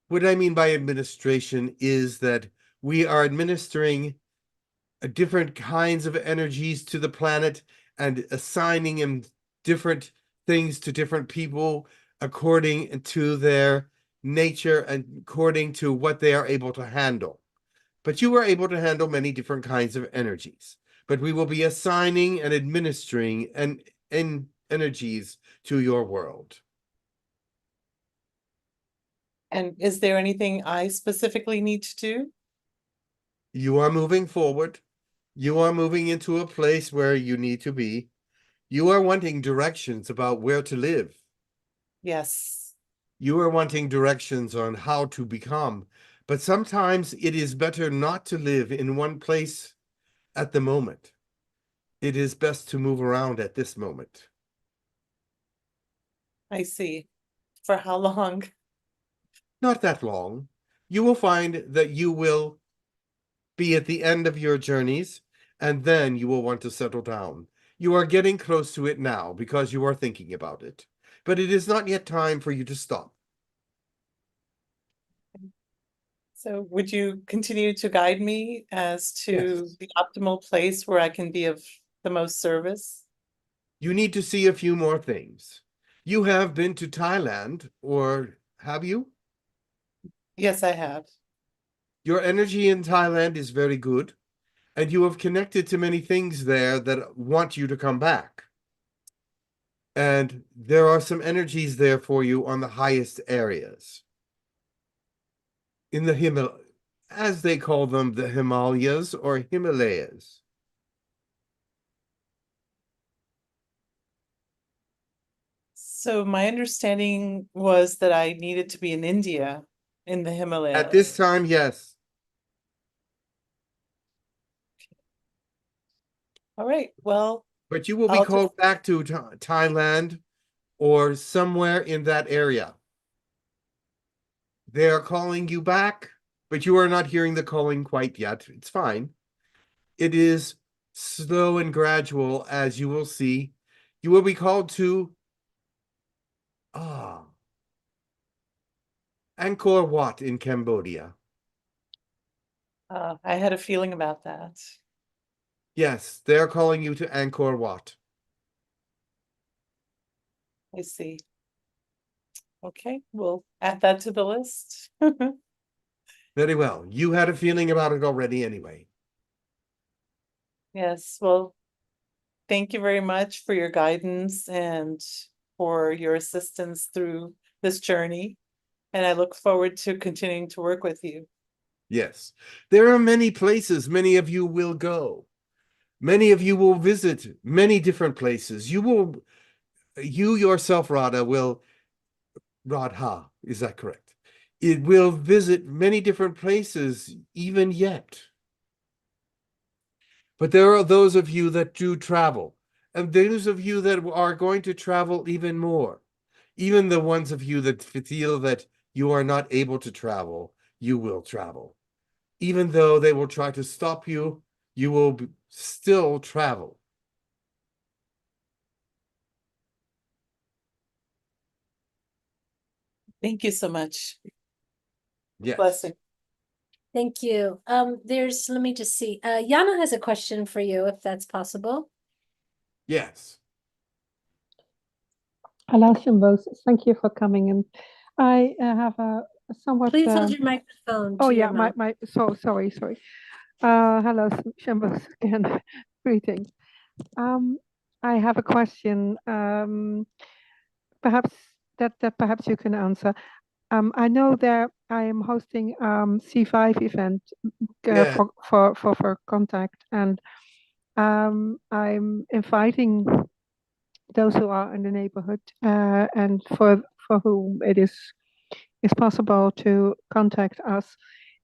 What I mean by administration is that we are administering different kinds of energies to the planet and assigning them different things to different people according to their nature and according to what they are able to handle. But you are able to handle many different kinds of energies. But we will be assigning and administering and energies to your world. And is there anything I specifically need to do? You are moving forward. You are moving into a place where you need to be. You are wanting directions about where to live. Yes. You are wanting directions on how to become. But sometimes it is better not to live in one place at the moment. It is best to move around at this moment. I see. For how long? Not that long. You will find that you will be at the end of your journeys, and then you will want to settle down. You are getting close to it now because you are thinking about it. But it is not yet time for you to stop. So would you continue to guide me as to Yes. the optimal place where I can be of the most service? You need to see a few more things. You have been to Thailand, or have you? Yes, I have. Your energy in Thailand is very good, and you have connected to many things there that want you to come back. And there are some energies there for you on the highest areas. In the as they call them, the Himalayas or Himalayas. So my understanding was that I needed to be in India in the Himalayas. At this time, yes. All right, well, But you will be I'll called back to Thailand or somewhere in that area. They are calling you back, but you are not hearing the calling quite yet. It's fine. It is slow and gradual, as you will see. You will be called to Angkor Wat in Cambodia. I had a feeling about that. Yes, they are calling you to Angkor Wat. I see. Okay, we'll add that to the list. Very well. You had a feeling about it already anyway. Yes, well, thank you very much for your guidance and for your assistance through this journey. And I look forward to continuing to work with you. Yes. There are many places many of you will go. Many of you will visit many different places. You yourself, Radha, is that correct? It will visit many different places even yet. But there are those of you that do travel, and those of you that are going to travel even more. Even the ones of you that feel that you are not able to travel, you will travel. Even though they will try to stop you, you will still travel. Thank you so much. Yes. Blessing. Thank you. Let me just see. Yana has a question for you, if that's possible. Yes. Hello, Shimbos. Thank you for coming in. I have a somewhat. Please hold your microphone Oh to your yeah, mouth. sorry. Hello, Shimbos again. Greetings. I have a question. Perhaps perhaps you can answer. I know that I am hosting C5 event Yeah. for contact, and I'm inviting those who are in the neighborhood and for whom it is possible to contact us.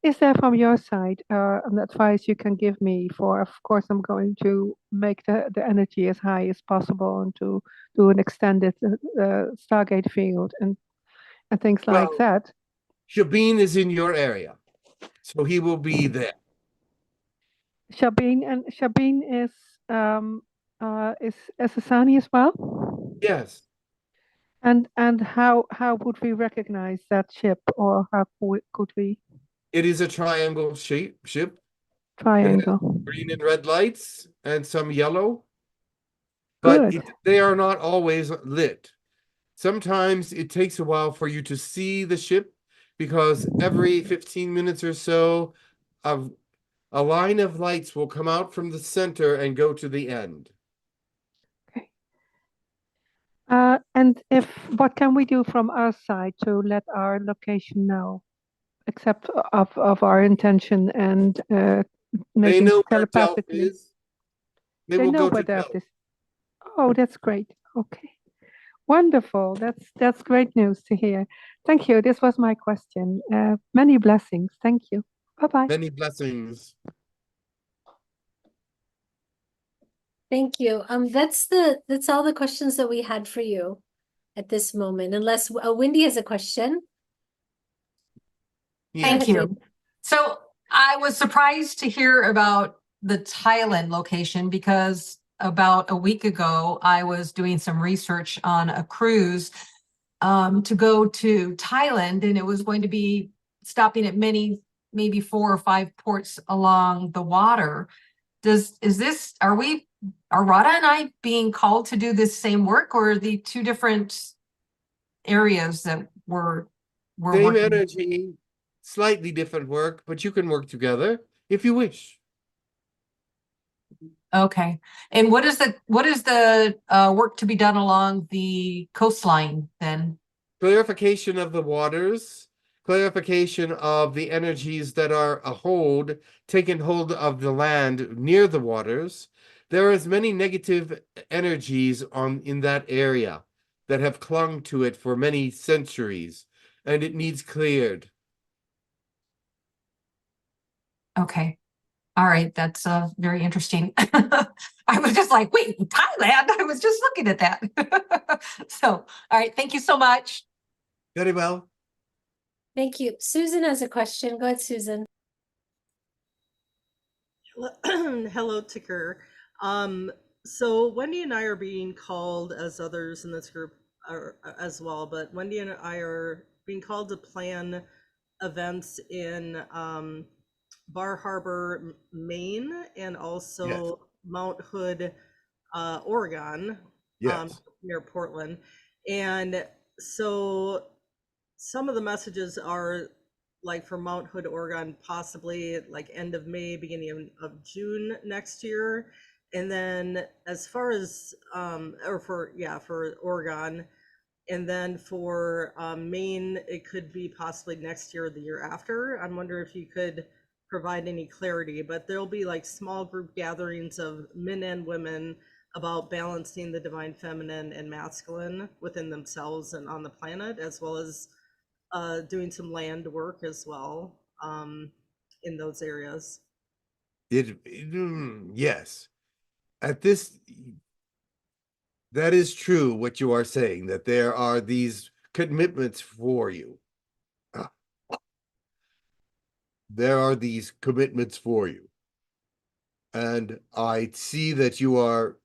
Is there from your side an advice you can give me for, of course, I'm going to make the energy as high as possible and to do an extended Stargate field and things like Well, that. Shabin is in your area, so he will be there. Shabin is Asani as well? Yes. And how would we recognize that ship, or how could we? It is a triangle ship. triangle. Green and red lights and some yellow. But Good. they are not always lit. Sometimes it takes a while for you to see the ship because every 15 minutes or so, a line of lights will come out from the center and go to the end. Okay. And what can we do from our side to let our location know, except of our intention and They making know where Delft telepathically? is. They They will know go where to Delft Delft. is. Oh, that's great. Okay. Wonderful. That's great news to hear. Thank you. This was my question. Many blessings. Thank you. Bye-bye. Many blessings. Thank you. That's all the questions that we had for you at this moment, unless Wendy has a question. Thank Yeah. you. So I was surprised to hear about the Thailand location because about a week ago, I was doing some research on a cruise to go to Thailand, and it was going to be stopping at maybe 4 or 5 ports along the water. Are Rada and I being called to do this same work, or are the two different areas that we're Same working? energy, slightly different work, but you can work together if you wish. Okay. And what is the work to be done along the coastline then? Clarification of the waters, clarification of the energies that are taken hold of the land near the waters. There is many negative energies in that area that have clung to it for many centuries, and it needs cleared. Okay. All right. That's very interesting. I was just like, wait, Thailand? I was just looking at that. So, all right. Thank you so much. Very well. Thank you. Susan has a question. Go ahead, Susan. Hello, Ticker. So Wendy and I are being called, as others in this group are as well, but Wendy and I are being called to plan events in Bar Harbor, Maine, and also Mount Hood, Oregon, Yes. near Portland. And so some of the messages are like for Mount Hood, Oregon, possibly like end of May, beginning of June next year. And then as far as for Oregon, and then for Maine, it could be possibly next year or the year after. I'm wondering if you could provide any clarity, but there'll be like small group gatherings of men and women about balancing the divine feminine and masculine within themselves and on the planet, as well as doing some land work as well in those areas. Yes. That is true what you are saying, that there are these commitments for you. There are these commitments for you. And I see that you are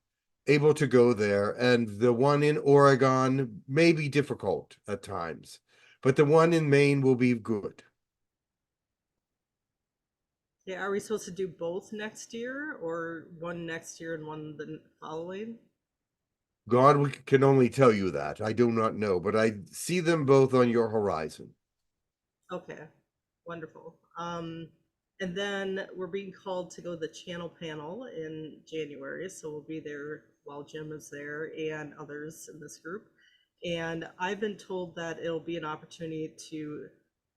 able to go there, and the one in Oregon may be difficult at times, but the one in Maine will be good. Yeah, are we supposed to do both next year, or one next year and one the following? God can only tell you that. I do not know, but I see them both on your horizon. Okay, wonderful. And then we're being called to go to the channel panel in January, so we'll be there while Jim is there and others in this group. And I've been told that it'll be an opportunity to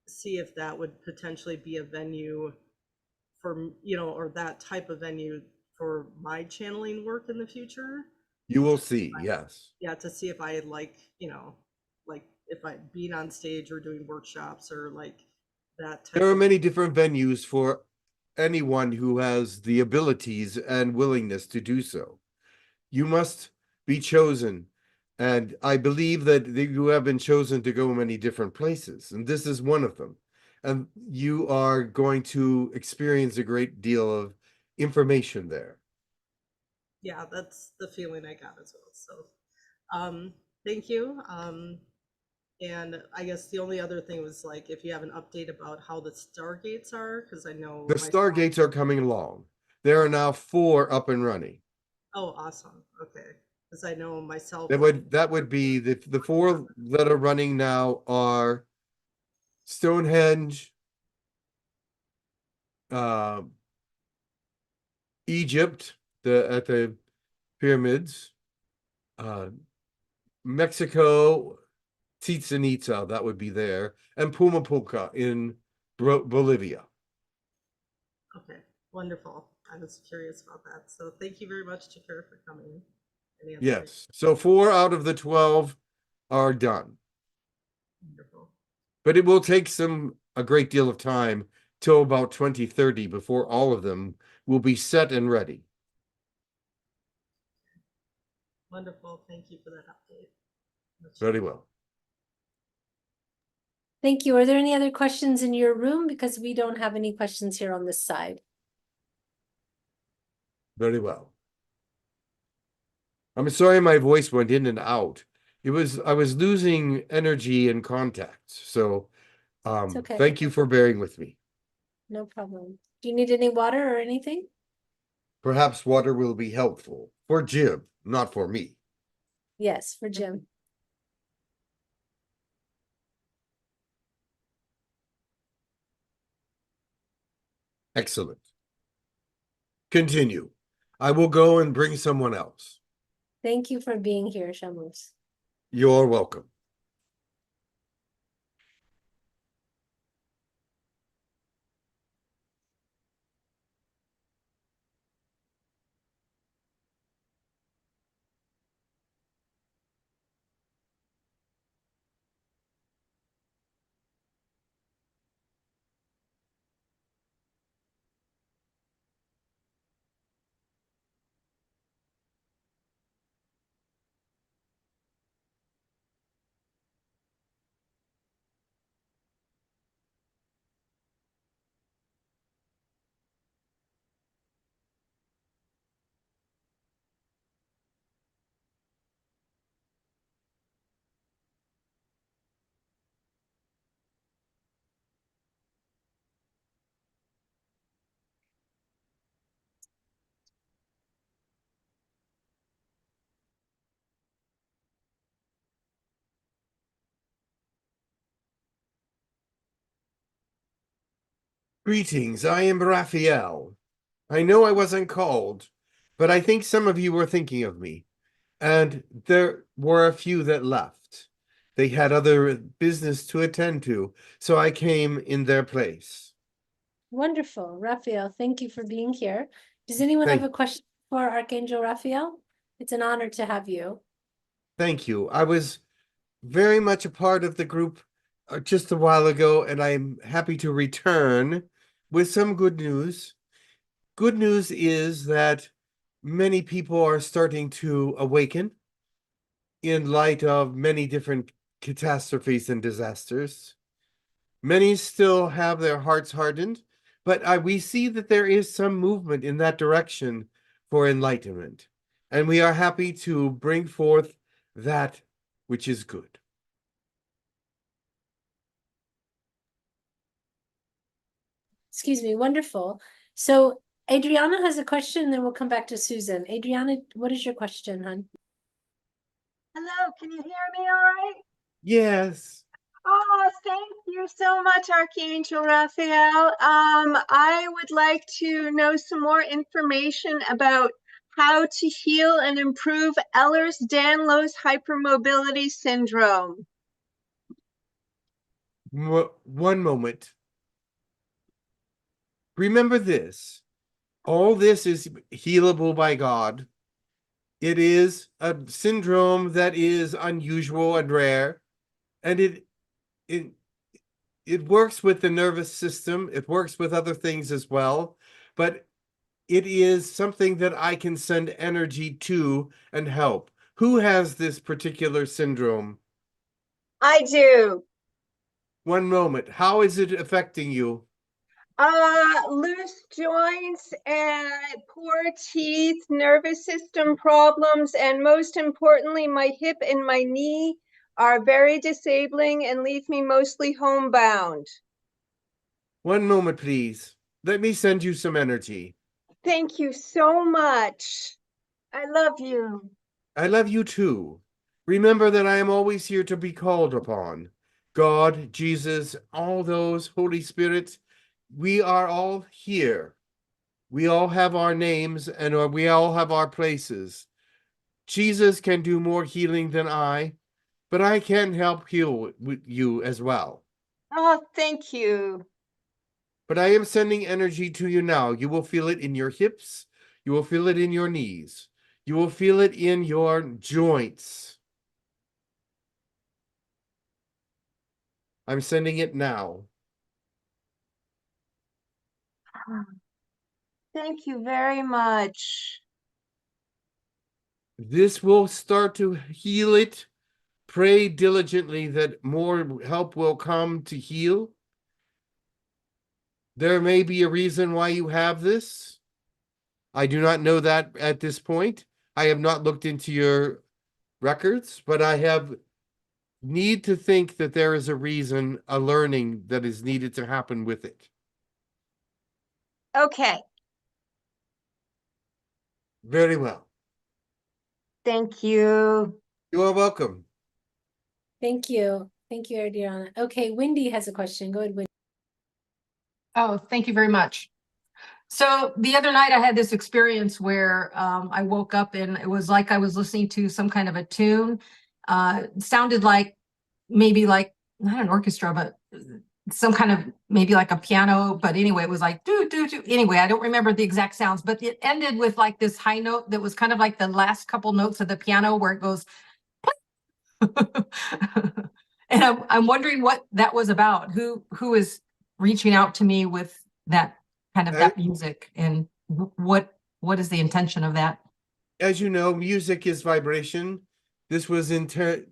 see if that would potentially be a venue for, or that type of venue for my channeling work in the future. You will see, yes. Yeah, to see if I like, like if I being on stage or doing workshops or like that type There are of. many different venues for anyone who has the abilities and willingness to do so. You must be chosen. And I believe that you have been chosen to go many different places, and this is one of them. And you are going to experience a great deal of information there. Yeah, that's the feeling I got as well. So thank you. And I guess the only other thing was like if you have an update about how the stargates are, because I know The myself. stargates are coming along. There are now 4 up and running. Oh, awesome. Okay. Because I know myself. That would be the 4 that are running now are Stonehenge, Egypt, at the pyramids, Mexico, Chichen Itza, that would be there, and Pumapuca in Bolivia. Okay, wonderful. I was curious about that. So thank you very much, Chikara, for coming and answering. Yes. So 4 out of the 12 are done. Wonderful. But it will take a great deal of time till about 2030 before all of them will be set and ready. Wonderful. Thank you for that update. Very well. Thank you. Are there any other questions in your room? Because we don't have any questions here on this side. Very well. I'm sorry my voice went in and out. I was losing energy and contact. So It's okay. thank you for bearing with me. No problem. Do you need any water or anything? Perhaps water will be helpful for Jim, not for me. Yes, for Jim. Excellent. Continue. I will go and bring someone else. Thank you for being here, Shamus. You're welcome. Greetings, I am Raphael. I know I wasn't called, but I think some of you were thinking of me. And there were a few that left. They had other business to attend to, so I came in their place. Wonderful. Raphael, thank you for being here. Does anyone have a question for Archangel Raphael? It's an honor to have you. Thank you. I was very much a part of the group just a while ago, and I'm happy to return with some good news. Good news is that many people are starting to awaken in light of many different catastrophes and disasters. Many still have their hearts hardened, but we see that there is some movement in that direction for enlightenment. And we are happy to bring forth that which is good. Excuse me, wonderful. So Adriana has a question, and then we'll come back to Susan. Adriana, what is your question, hon? Hello, can you hear me all right? Yes. Oh, thank you so much, Archangel Raphael. I would like to know some more information about how to heal and improve Ehlers-Danlos hypermobility syndrome. One moment. Remember this. All this is healable by God. It is a syndrome that is unusual and rare, and it works with the nervous system. It works with other things as well, but it is something that I can send energy to and help. Who has this particular syndrome? I do. One moment. How is it affecting you? Loose joints and poor teeth, nervous system problems, and most importantly, my hip and my knee are very disabling and leave me mostly homebound. One moment, please. Let me send you some energy. Thank you so much. I love you. I love you too. Remember that I am always here to be called upon. God, Jesus, all those Holy Spirits, we are all here. We all have our names and we all have our places. Jesus can do more healing than I, but I can help heal with you as well. Oh, thank you. But I am sending energy to you now. You will feel it in your hips. You will feel it in your knees. You will feel it in your joints. I'm sending it now. Thank you very much. This will start to heal it. Pray diligently that more help will come to heal. There may be a reason why you have this. I do not know that at this point. I have not looked into your records, but I have need to think that there is a reason, a learning that is needed to happen with it. Okay, Very well. thank you. You are welcome. Thank you. Thank you, Adriana. Okay, Wendy has a question. Go ahead, Wendy. Oh, thank you very much. So the other night I had this experience where I woke up and it was like I was listening to some kind of a tune. It sounded like maybe like not an orchestra, but some kind of maybe like a piano. But anyway, it was like do do do. Anyway, I don't remember the exact sounds, but it ended with like this high note that was kind of like the last couple notes of the piano where it goes. And I'm wondering what that was about. Who is reaching out to me with that kind of that music, and what is the intention of that? As you know, music is vibration. This was intuned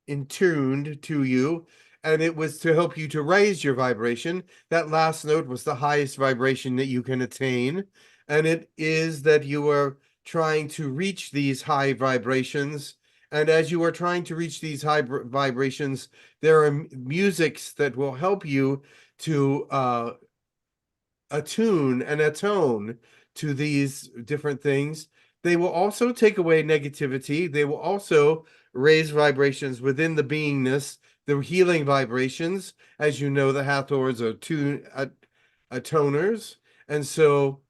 to you, and it was to help you to raise your vibration. That last note was the highest vibration that you can attain, and it is that you are trying to reach these high vibrations. And as you are trying to reach these high vibrations, there are musics that will help you to attune and atone to these different things. They will also take away negativity. They will also raise vibrations within the beingness, the healing vibrations. As you know, the Hathors are atoners. And so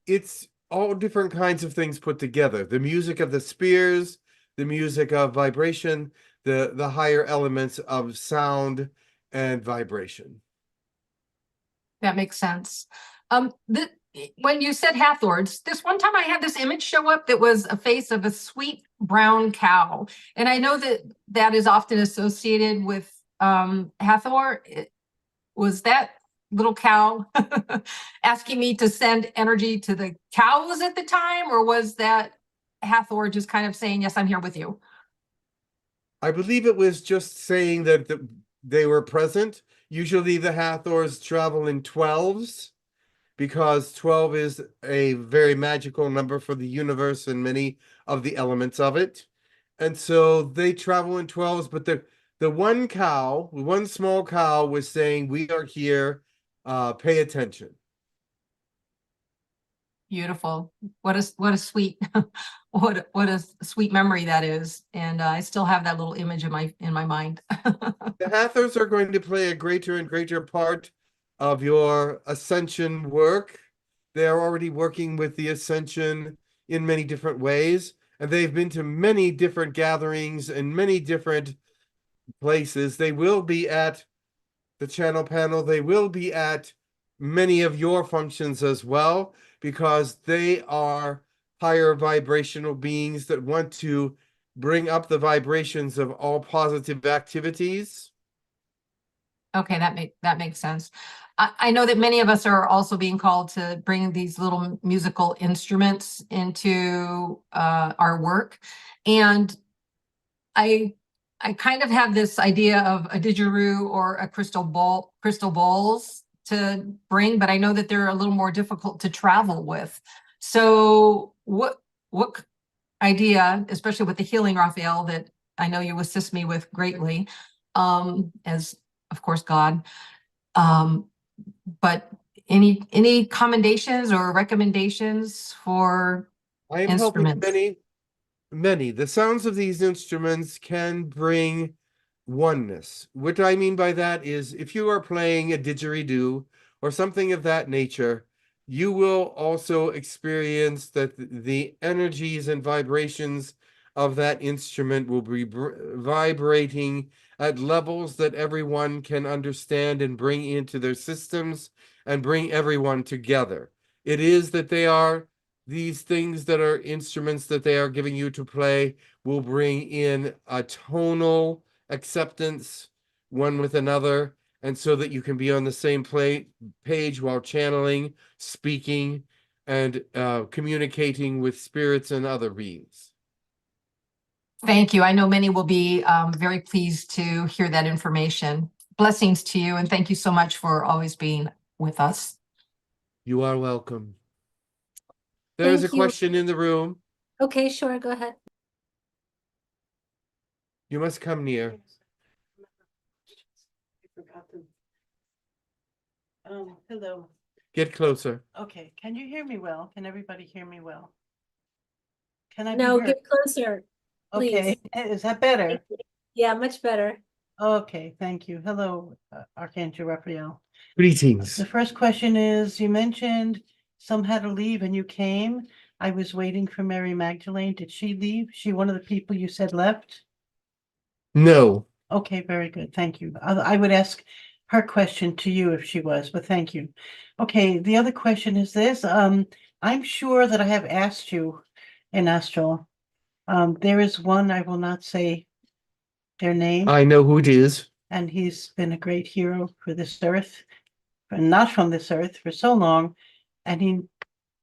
it's all different kinds of things put together. The music of the spears, the music of vibration, the higher elements of sound and vibration. That makes sense. When you said Hathorns, this one time I had this image show up that was a face of a sweet brown cow, and I know that that is often associated with Hathor. Was that little cow asking me to send energy to the cows at the time, or was that Hathor just kind of saying, "Yes, I'm here with you"? I believe it was just saying that they were present. Usually the Hathors travel in 12s because 12 is a very magical number for the universe and many of the elements of it. And so they travel in 12s, but the one cow, one small cow was saying, "We are here, pay attention." Beautiful. What a sweet what a sweet memory that is. And I still have that little image in my mind. The Hathors are going to play a greater and greater part of your ascension work. They are already working with the ascension in many different ways, and they've been to many different gatherings and many different places. They will be at the channel panel. They will be at many of your functions as well, because they are higher vibrational beings that want to bring up the vibrations of all positive activities. Okay, that makes sense. I know that many of us are also being called to bring these little musical instruments into our work, and I kind of have this idea of a didgeridoo or a crystal bowls to bring, but I know that they're a little more difficult to travel with. So what idea, especially with the healing Raphael, that I know you assist me with greatly, as of course God. But any commendations or recommendations for I am helping instruments? many. The sounds of these instruments can bring oneness. What I mean by that is if you are playing a didgeridoo or something of that nature, you will also experience that the energies and vibrations of that instrument will be vibrating at levels that everyone can understand and bring into their systems and bring everyone together. It is that they are these things that are instruments that they are giving you to play will bring in a tonal acceptance one with another, and so that you can be on the same page while channeling, speaking, and communicating with spirits and other beings. Thank you. I know many will be very pleased to hear that information. Blessings to you, and thank you so much for always being with us. You are welcome. There's Thank a you. question in the room. Okay, sure, go ahead. You must come near. I forgot them. Hello. Get closer. Okay, can you hear me well? Can everybody hear me well? Can I be No, heard? get closer, Okay, please. is that better? Yeah, much better. Okay, thank you. Hello, Archangel Raphael. Greetings. The first question is, you mentioned some had to leave and you came. I was waiting for Mary Magdalene. Did she leave? She one of the people you said left? No. Okay, very good. Thank you. I would ask her question to you if she was, but thank you. Okay, the other question is this. I'm sure that I have asked you in Astral. There is one, I will not say their name, I know who it is. and he's been a great hero for this earth, and not from this earth for so long, and he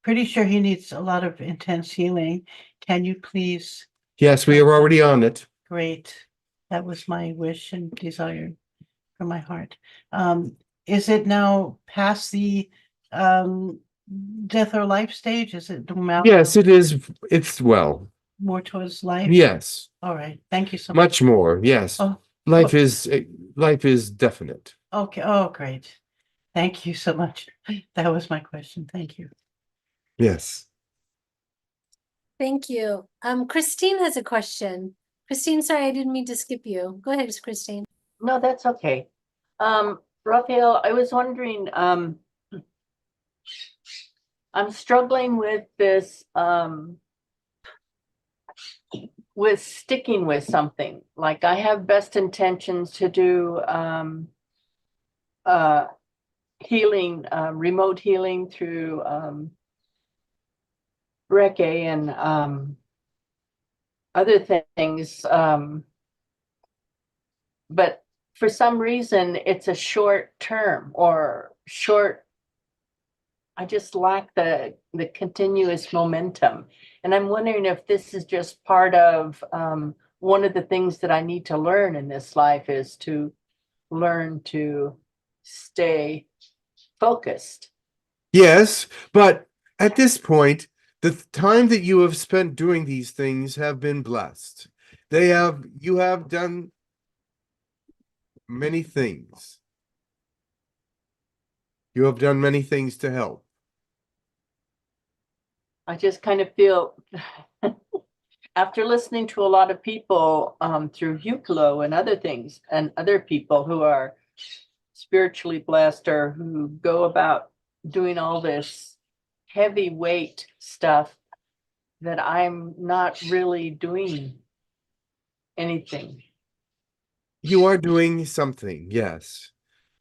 pretty sure he needs a lot of intense healing. Can you please? Yes, we are already on it. Great. That was my wish and desire from my heart. Is it now past the death or life stage? Is it Yes, it is. It's well. more towards life? Yes. All right. Thank you so much. Much more. Yes. Oh, Life is definite. okay. Oh, great. Thank you so much. That was my question. Thank you. Yes. Thank you. Christine has a question. Christine, sorry, I didn't mean to skip you. Go ahead, Christine. No, that's okay. Raphael, I was wondering, I'm struggling with this, with sticking with something. Like I have best intentions to do healing, remote healing through Reiki and other things. But for some reason, it's a short term or short. I just lack the continuous momentum. And I'm wondering if this is just part of one of the things that I need to learn in this life is to learn to stay focused. Yes, but at this point, the time that you have spent doing these things have been blessed. You have done many things. You have done many things to help. I just kind of feel after listening to a lot of people through Hucolo and other things and other people who are spiritually blessed or who go about doing all this heavyweight stuff, that I'm not really doing anything. You are doing something, yes.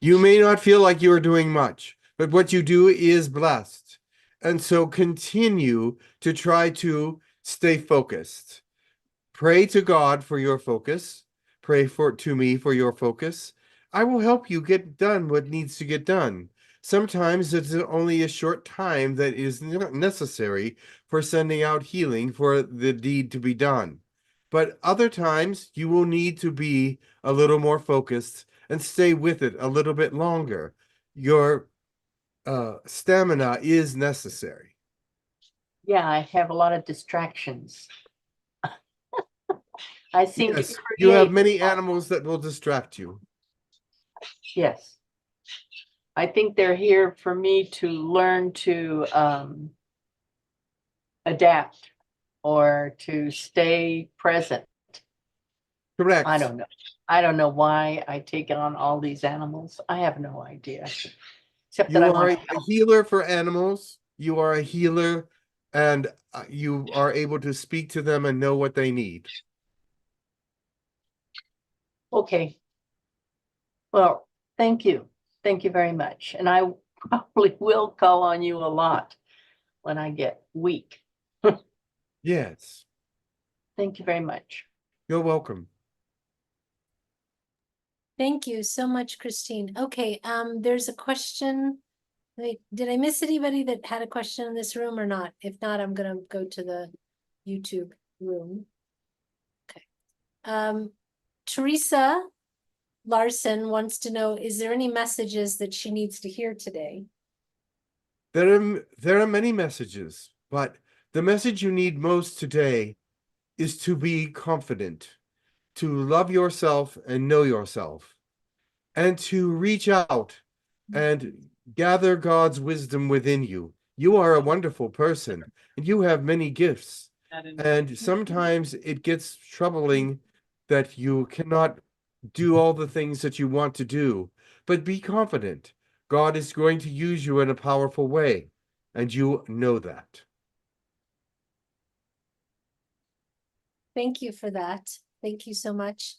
You may not feel like you are doing much, but what you do is blessed. And so continue to try to stay focused. Pray to God for your focus. Pray to me for your focus. I will help you get done what needs to get done. Sometimes it's only a short time that is necessary for sending out healing for the deed to be done. But other times you will need to be a little more focused and stay with it a little bit longer. Your stamina is necessary. Yeah, I have a lot of distractions. I think Yes, you have create, many animals that will distract you. yes. I think they're here for me to learn to adapt or to stay present. Correct. I don't know. I don't know why I take on all these animals. I have no idea. Except that You I are want to a help. healer for animals. You are a healer, and you are able to speak to them and know what they need. Okay. Well, thank you. Thank you very much. And I probably will call on you a lot when I get weak. Yes, Thank you very much. you're welcome. Thank you so much, Christine. Okay, there's a question. Wait, did I miss anybody that had a question in this room or not? If not, I'm gonna go to the YouTube room. Okay. Teresa Larson wants to know, is there any messages that she needs to hear today? There are many messages, but the message you need most today is to be confident, to love yourself and know yourself, and to reach out and gather God's wisdom within you. You are a wonderful person, and you have many gifts. And sometimes it gets troubling that you cannot do all the things that you want to do, but be confident. God is going to use you in a powerful way, and you know that. Thank you for that. Thank you so much.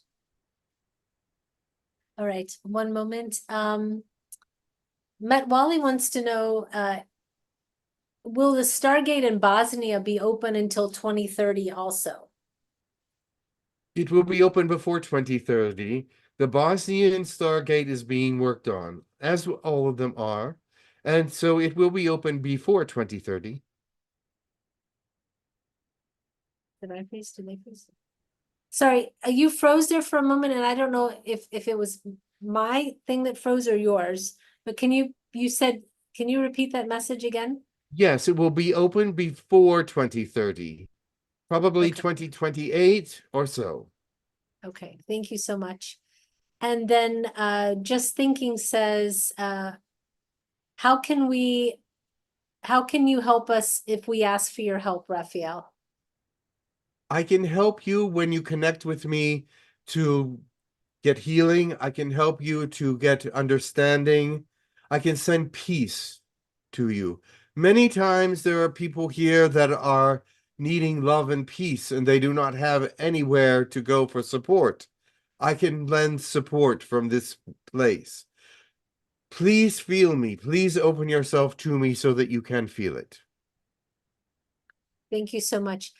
All right, one moment. Matt Wally wants to know, will the Stargate in Bosnia be open until 2030 also? It will be open before 2030. The Bosnian Stargate is being worked on, as all of them are, and so it will be open before 2030. Did I freeze? Did I freeze? Sorry, you froze there for a moment, and I don't know if it was my thing that froze or yours, but can you repeat that message again? Yes, it will be open before 2030, probably Okay. 2028 or so. Okay, thank you so much. And then Just Thinking says, how can you help us if we ask for your help, Raphael? I can help you when you connect with me to get healing. I can help you to get understanding. I can send peace to you. Many times there are people here that are needing love and peace, and they do not have anywhere to go for support. I can lend support from this place. Please feel me. Please open yourself to me so that you can feel it. Thank you so much.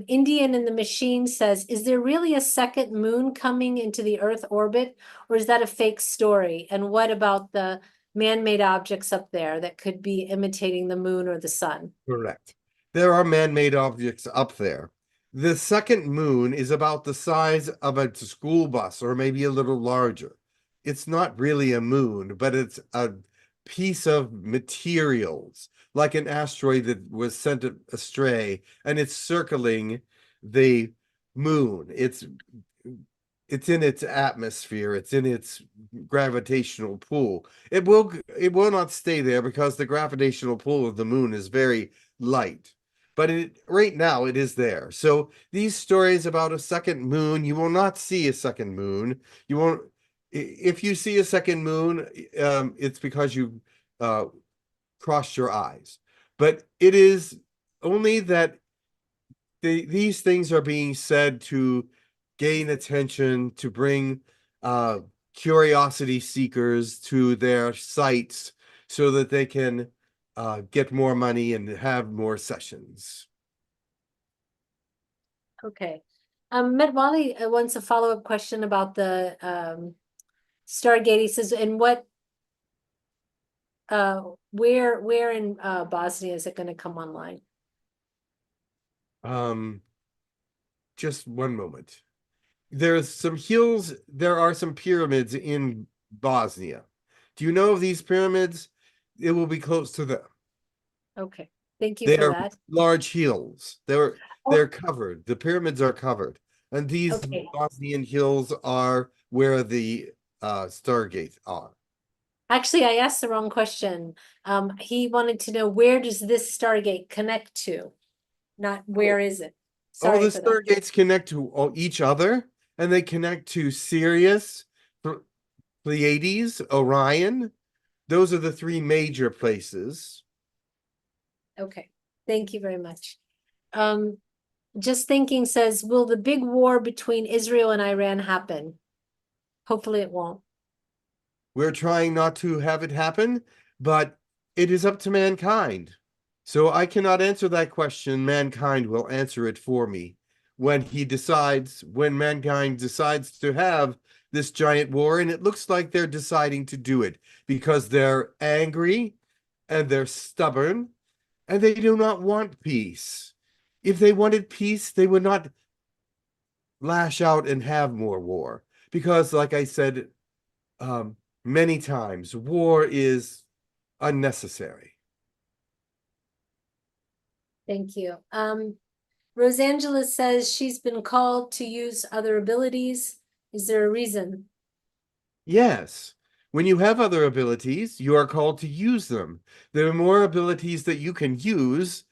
Indian in the Machine says, is there really a second moon coming into the Earth orbit, or is that a fake story? And what about the man-made objects up there that could be imitating the moon or the sun? Correct. There are man-made objects up there. The second moon is about the size of a school bus or maybe a little larger. It's not really a moon, but it's a piece of materials, like an asteroid that was sent astray, and it's circling the moon. It's in its atmosphere, it's in its gravitational pull. It will not stay there because the gravitational pull of the moon is very light. But right now it is there. So these stories about a second moon, you will not see a second moon. You won't. If you see a second moon, it's because you crossed your eyes. But it is only that these things are being said to gain attention, to bring curiosity seekers to their sites so that they can get more money and have more sessions. Okay. Matt Wally wants a follow-up question about the Stargate. He says, and where in Bosnia is it going to come online? Just one moment. There are some pyramids in Bosnia. Do you know of these pyramids? It will be close to them. Okay, thank you for They're that. large hills. They're covered. The pyramids are covered. And these Okay. Bosnian hills are where the stargates are. Actually, I asked the wrong question. He wanted to know, where does this Stargate connect to? Not where is it? All Sorry the for that. stargates connect to each other, and they connect to Sirius, Pleiades, Orion. Those are the three major places. Okay, thank you very much. Just thinking says, will the big war between Israel and Iran happen? Hopefully it won't. We're trying not to have it happen, but it is up to mankind. So I cannot answer that question. Mankind will answer it for me when mankind decides to have this giant war. And it looks like they're deciding to do it because they're angry and they're stubborn and they do not want peace. If they wanted peace, they would not lash out and have more war. Because, like I said, many times, war is unnecessary. Thank you. Rosangela says she's been called to use other abilities. Is there a reason? Yes, when you have other abilities, you are called to use them. The more abilities that you can use,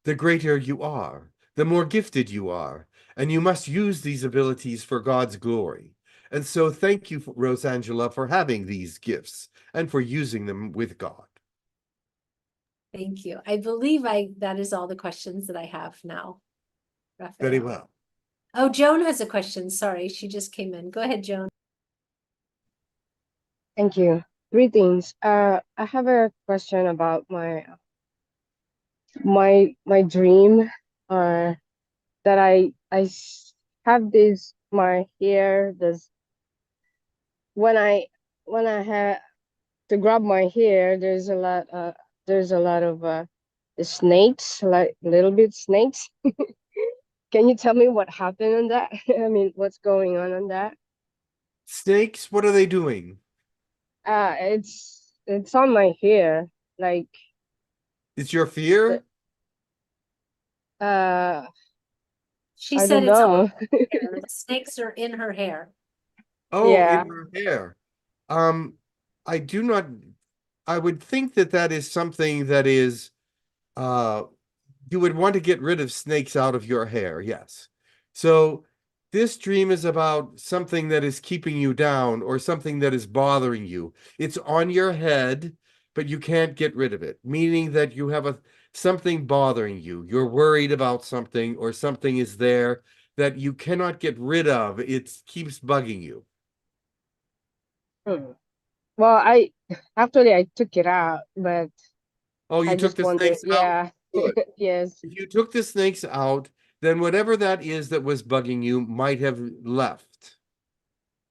the greater you are, the more gifted you are, and you must use these abilities for God's glory. And so thank you, Rosangela, for having these gifts and for using them with God. Thank you. I believe that is all the questions that I have now. Very Raphael. well. Oh, Joan has a question. Sorry, she just came in. Go ahead, Joan. Thank you. Greetings. I have a question about my dream. That have this my hair. Does when I have to grab my hair, there's a lot of snakes, like little bit snakes. Can you tell me what happened on that? I mean, what's going on that? Snakes, what are they doing? It's on my hair, like It's your fear? uh She I said don't it's on know. her hair. The snakes are in her hair. Oh, Yeah. in her hair. I do not, I would think that that is something that is, uh, you would want to get rid of snakes out of your hair, yes. So this dream is about something that is keeping you down or something that is bothering you. It's on your head, but you can't get rid of it, meaning that you have something bothering you. You're worried about something or something is there that you cannot get rid of. It keeps bugging you. Hmm. Well, I took it out, but Oh, you I took just the wonder, snakes out? yeah. Good. Yes. If you took the snakes out, then whatever that is that was bugging you might have left.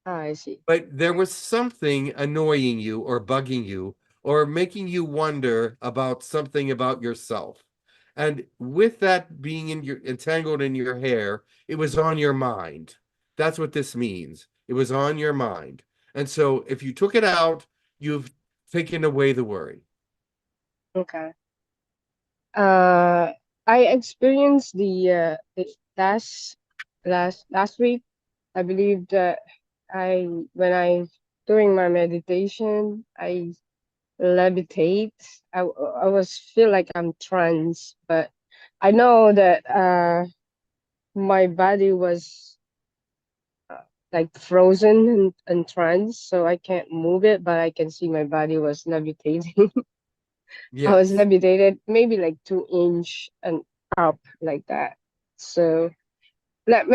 I see. But there was something annoying you or bugging you or making you wonder about something about yourself. And with that being entangled in your hair, it was on your mind. That's what this means. It was on your mind. And so if you took it out, you've taken away the worry. Okay. I experienced the last week. I believe that when I during my meditation, I levitate. I was feel like I'm trance, but I know that my body was like frozen and trance, so I can't move it, but I can see my body was levitating. I was Yes. levitated maybe like 2 inch and up like that. So not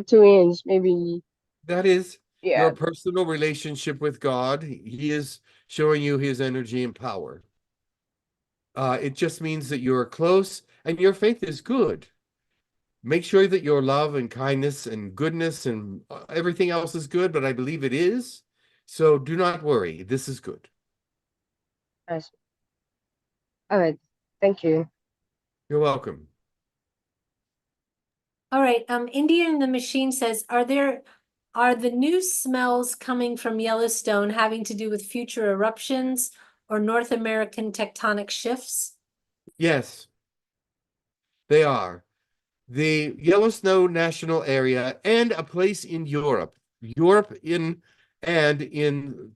2 inch, maybe That is your yeah. personal relationship with God. He is showing you his energy and power. It just means that you're close and your faith is good. Make sure that your love and kindness and goodness and everything else is good, but I believe it is. So do not worry. This is good. All right. Thank you. You're welcome. All right, Indian in the Machine says, are the new smells coming from Yellowstone having to do with future eruptions or North American tectonic shifts? Yes, they are. the Yellowstone National Area and a place in Europe. Europe in Yellowstone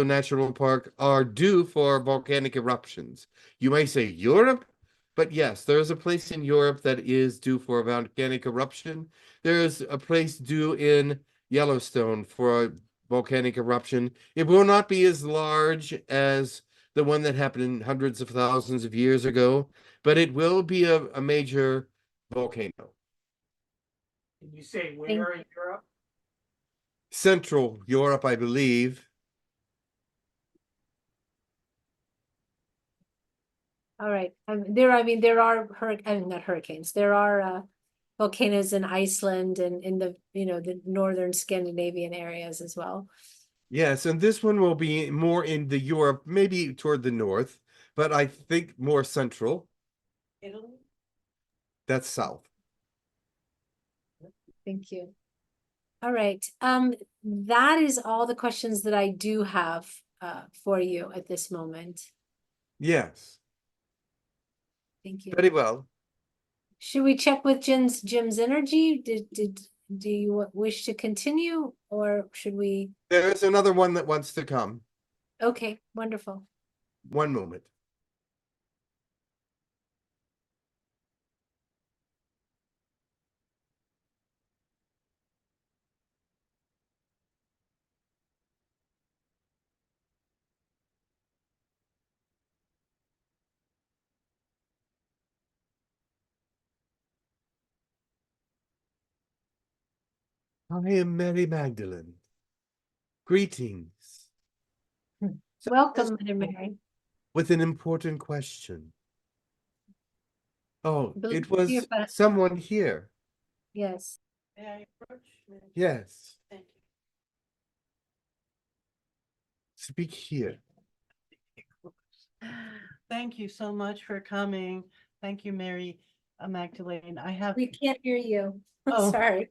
National Park are due for volcanic eruptions. You may say Europe, but yes, there is a place in Europe that is due for a volcanic eruption. There is a place due in Yellowstone for a volcanic eruption. It will not be as large as the one that happened hundreds of thousands of years ago, but it will be a major volcano. Can you say Thank- where in Europe? Central Europe, I believe. All right. There are not hurricanes. There are volcanoes in Iceland and in the northern Scandinavian areas as well. Yes, and this one will be more in the Europe, maybe toward the north, but I think more central. Italy? That's south. Thank you. All right. That is all the questions that I do have for you at this moment. Yes, Thank you. very well. Should we check with Jim's energy? Do you wish to continue, or should we? There's another one that wants to come. Okay, wonderful. One moment. I am Mary Magdalene. Greetings. Welcome, Mother Mary. With an important question. Oh, Believe it was you're fine. someone here. Yes. May I approach? Yes, Thank you. speak here. Thank you so much for coming. Thank you, Mary Magdalene. I have, We can't hear you. Oh. Sorry.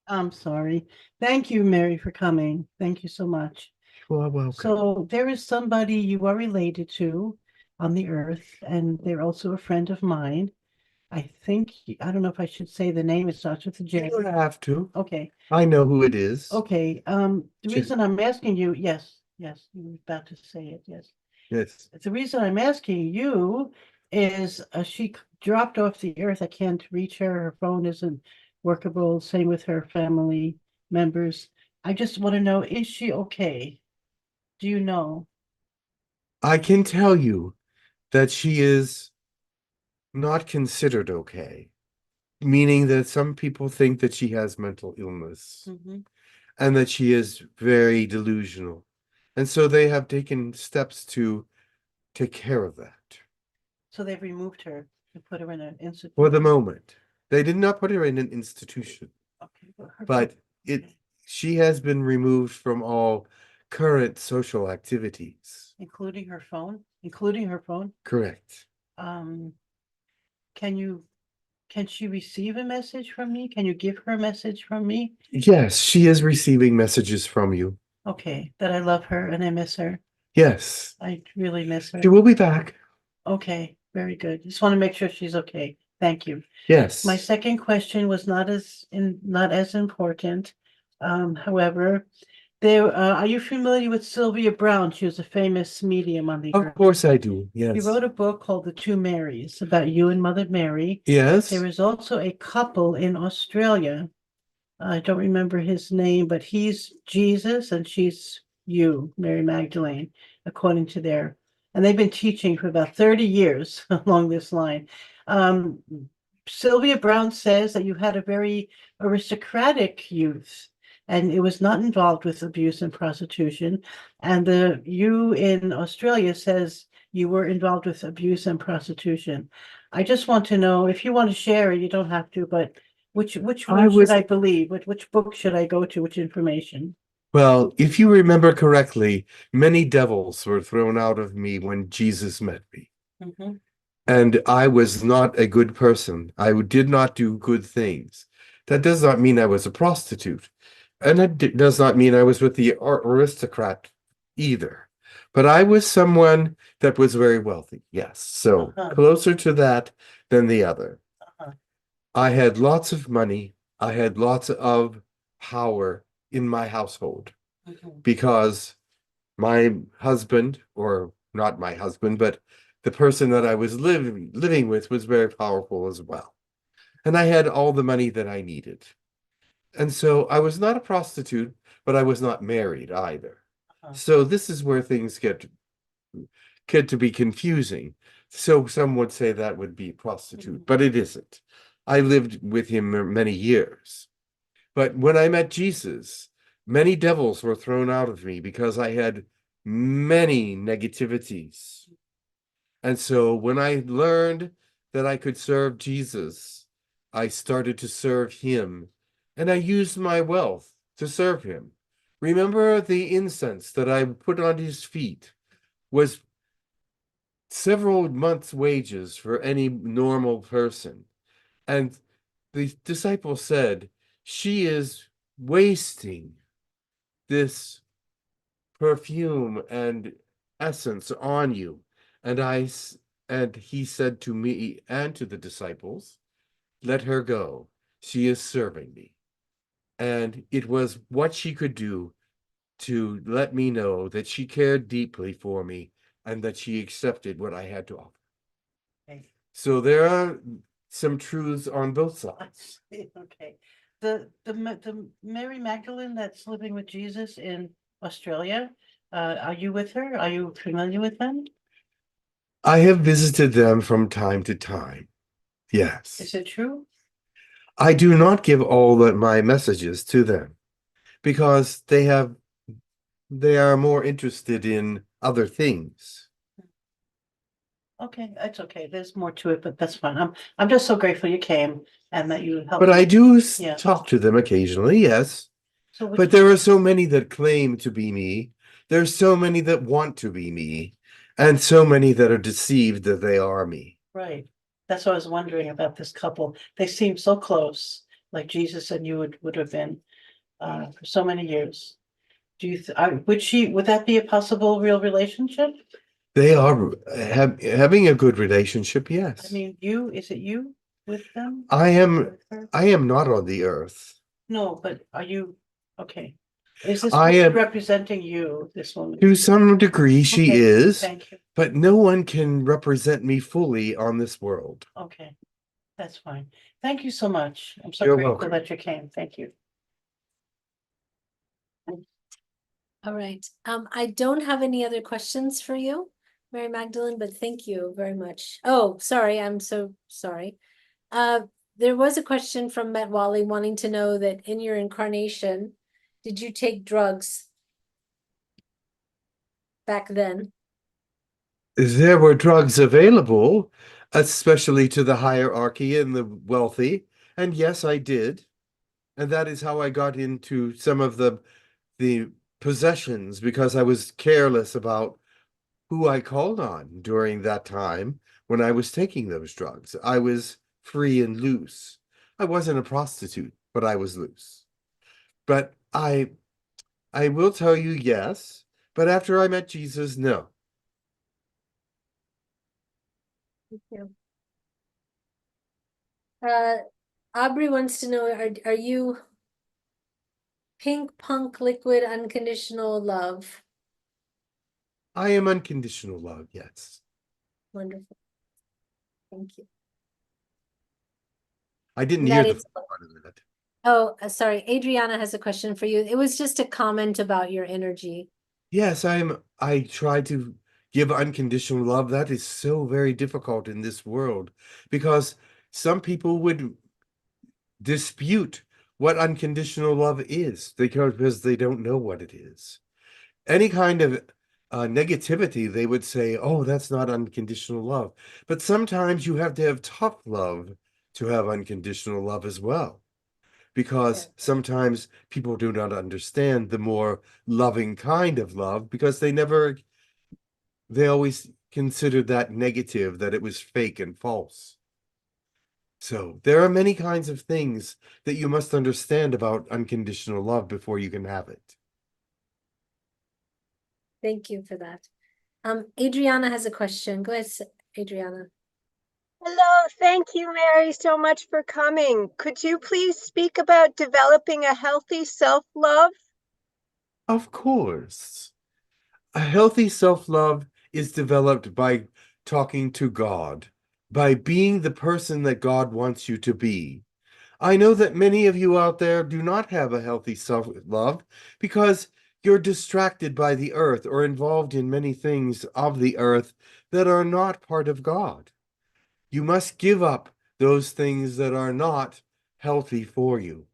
I'm sorry. Thank you, Mary, for coming. Thank you so much. You are welcome. So there is somebody you are related to on the earth, and they're also a friend of mine. I think, I don't know if I should say the name. It starts with a J. You don't have to. Okay, I know who it is. okay. The J- reason I'm asking you, yes, you were about to say it, yes. Yes. The reason I'm asking you is she dropped off the earth. I can't reach her. Her phone isn't workable. Same with her family members. I just want to know, is she okay? Do you know? I can tell you that she is not considered okay, meaning that some people think that she has mental illness and that she is very delusional. And so they have taken steps to take care of that. So they've removed her to put her in an institute. For the moment. They did not put her in an institution, Okay, but her but phone- she has been removed from all current social activities. including her phone. Correct. Can she receive a message from me? Can you give her a message from me? Yes, she is receiving messages from you. Okay, that I love her and I miss her. Yes, I really miss her. she will be back. Okay, very good. Just want to make sure she's okay. Thank you. Yes. My second question was not as important. However, are you familiar with Sylvia Brown? She was a famous medium on the Of earth. course I do. Yes. She wrote a book called The Two Marys about you and Mother Mary. Yes. There is also a couple in Australia. I don't remember his name, but he's Jesus and she's you, Mary Magdalene, according to and they've been teaching for about 30 years along this line. Sylvia Brown says that you had a very aristocratic youth and it was not involved with abuse and prostitution. And you in Australia says you were involved with abuse and prostitution. I just want to know if you want to share it, you don't have to, but which one should I believe? Which book should I go to? Which information? Well, if you remember correctly, many devils were thrown out of me when Jesus met me. Mhm. And I was not a good person. I did not do good things. That does not mean I was a prostitute. And it does not mean I was with the aristocrat either. But I was someone that was very wealthy. Yes. So Uh-huh. closer to that than the other. Uh-huh. I had lots of money. I had lots of power in my household because my husband, or not my husband, but the person that I was living with was very powerful as well. And I had all the money that I needed. And so I was not a prostitute, but I was not married either. So this is where things get to be confusing. So some would say that would be prostitute, but it isn't. I lived with him many years. But when I met Jesus, many devils were thrown out of me because I had many negativities. And so when I learned that I could serve Jesus, I started to serve him, and I used my wealth to serve him. Remember, the incense that I put on his feet was several months' wages for any normal person. And the disciple said, she is wasting this perfume and essence on you. And he said to me and to the disciples, let her go. She is serving me. And it was what she could do to let me know that she cared deeply for me and that she accepted what I had to offer. Okay. So there are some truths on both sides. Okay. The Mary Magdalene that's living with Jesus in Australia, are you with her? Are you familiar with them? I have visited them from time to time. Yes. Is it true? I do not give all my messages to them because they are more interested in other things. Okay, that's okay. There's more to it, but that's fine. I'm just so grateful you came and that you helped. But I me. do Yeah. talk to them occasionally, yes. So would But you- there are so many that claim to be me. There's so many that want to be me, and so many that are deceived that they are me. Right. That's what I was wondering about this couple. They seem so close, like Jesus and you would have been for so many years. Do you, would that be a possible real relationship? They are having a good relationship, I yes. mean, is it you with them? I am With her? not on the earth. No, but are you, okay. Is this I woman am, representing you, this woman? to some degree, she Okay, is, thank you. but no one can represent me fully on this world. Okay, that's fine. Thank you so much. I'm so You're grateful welcome. that you came. Thank you. All right. I don't have any other questions for you, Mary Magdalene, but thank you very much. Oh, sorry. I'm so sorry. There was a question from Matt Wally wanting to know that in your incarnation, did you take drugs back then? There were drugs available, especially to the hierarchy and the wealthy. And yes, I did. And that is how I got into some of the possessions, because I was careless about who I called on during that time when I was taking those drugs. I was free and loose. I wasn't a prostitute, but I was loose. But I will tell you yes, but after I met Jesus, no. Thank you. Aubrey wants to know, are you pink punk liquid unconditional love? I am unconditional love, yes. Wonderful. Thank you. I didn't And hear that the is, part of that. oh, sorry. Adriana has a question for you. It was just a comment about your energy. Yes, I try to give unconditional love. That is so very difficult in this world because some people would dispute what unconditional love is because they don't know what it is. Any kind of negativity, they would say, oh, that's not unconditional love. But sometimes you have to have tough love to have unconditional love as well, because sometimes people do not understand the more loving kind of love because they always considered that negative, that it was fake and false. So there are many kinds of things that you must understand about unconditional love before you can have it. Thank you for that. Adriana has a question. Go ahead, Adriana. Hello, thank you, Mary, so much for coming. Could you please speak about developing a healthy self-love? Of course. A healthy self-love is developed by talking to God, by being the person that God wants you to be. I know that many of you out there do not have a healthy self-love because you're distracted by the earth or involved in many things of the earth that are not part of God. You must give up those things that are not healthy for you.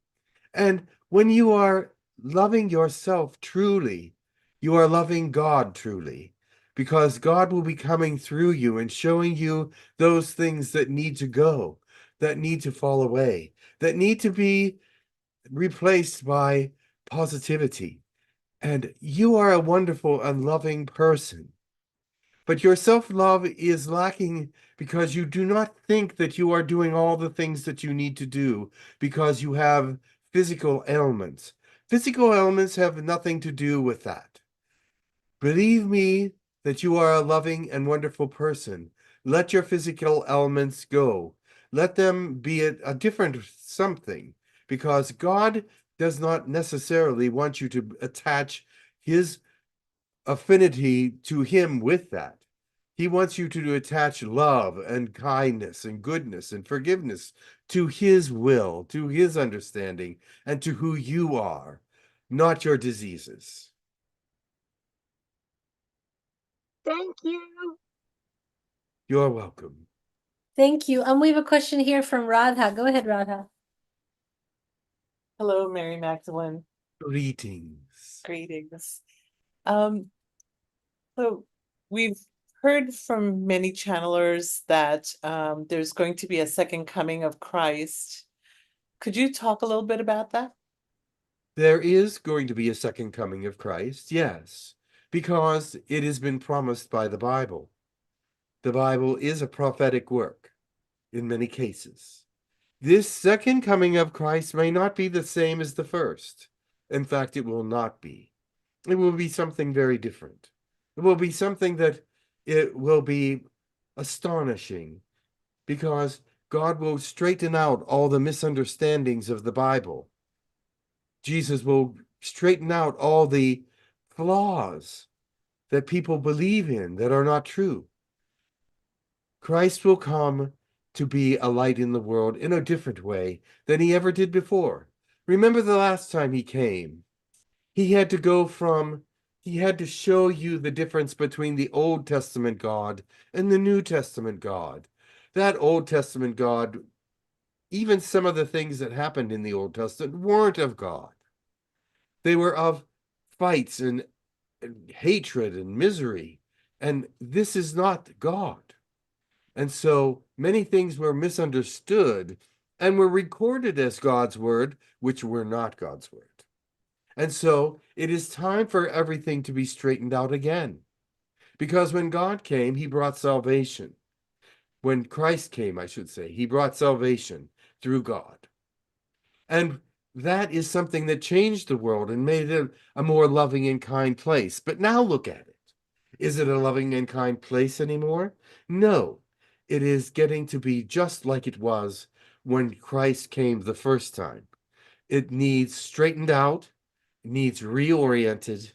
And when you are loving yourself truly, you are loving God truly, because God will be coming through you and showing you those things that need to go, that need to fall away, that need to be replaced by positivity. And you are a wonderful and loving person. But your self-love is lacking because you do not think that you are doing all the things that you need to do because you have physical ailments. Physical ailments have nothing to do with that. Believe me that you are a loving and wonderful person. Let your physical ailments go. Let them be a different something, because God does not necessarily want you to attach his affinity to him with that. He wants you to attach love and kindness and goodness and forgiveness to his will, to his understanding, and to who you are, not your diseases. Thank you. You're welcome. Thank you. We have a question here from Radha. Go ahead, Radha. Hello, Mary Magdalene. Greetings. Greetings. So we've heard from many channelers that there's going to be a second coming of Christ. Could you talk a little bit about that? There is going to be a second coming of Christ, yes, because it has been promised by the Bible. The Bible is a prophetic work in many cases. This second coming of Christ may not be the same as the first. In fact, it will not be. It will be something very different. It will be something that it will be astonishing, because God will straighten out all the misunderstandings of the Bible. Jesus will straighten out all the flaws that people believe in that are not true. Christ will come to be a light in the world in a different way than he ever did before. Remember the last time he came, he had to show you the difference between the Old Testament God and the New Testament God. That Old Testament God, even some of the things that happened in the Old Testament weren't of God. They were of fights and hatred and misery. And this is not God. And so many things were misunderstood and were recorded as God's word, which were not God's word. And so it is time for everything to be straightened out again. Because when God came, he brought salvation. When Christ came, I should say, he brought salvation through God. And that is something that changed the world and made it a more loving and kind place. But now look at it. Is it a loving and kind place anymore? No. It is getting to be just like it was when Christ came the first time. It needs straightened out. It needs reoriented.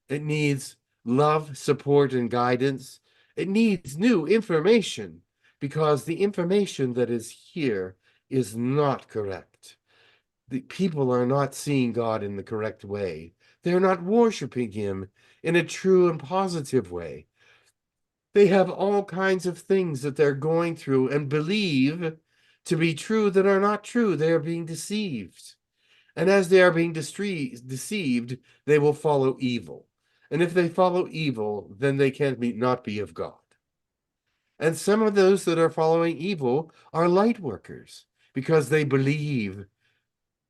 It needs love, support, and guidance. It needs new information, because the information that is here is not correct. The people are not seeing God in the correct way. They're not worshiping him in a true and positive way. They have all kinds of things that they're going through and believe to be true that are not true. They are being deceived. And as they are being deceived, they will follow evil. And if they follow evil, then they can not be of God. And some of those that are following evil are light workers, because they believe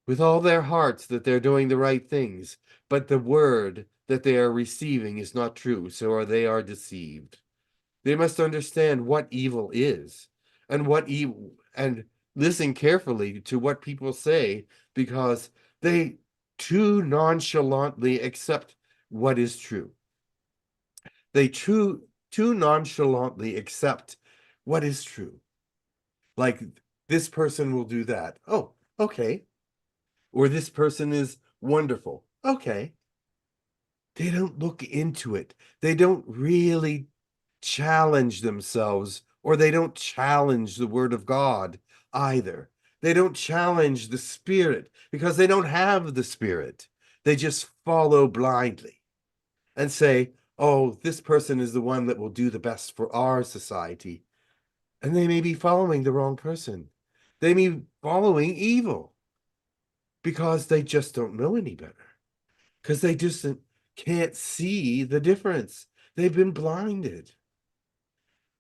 with all their hearts that they're doing the right things, but the word that they are receiving is not true, so they are deceived. They must understand what evil is, and what evil, and listen carefully to what people say, because they too nonchalantly accept what is true. They too nonchalantly accept what is true. Like this person will do that. Oh, okay. Or this person is wonderful. Okay. They don't look into it. They don't really challenge themselves, or they don't challenge the word of God either. They don't challenge the spirit because they don't have the spirit. They just follow blindly and say, oh, this person is the one that will do the best for our society. And they may be following the wrong person. They may be following evil because they just don't know any better. Because they just can't see the difference. They've been blinded.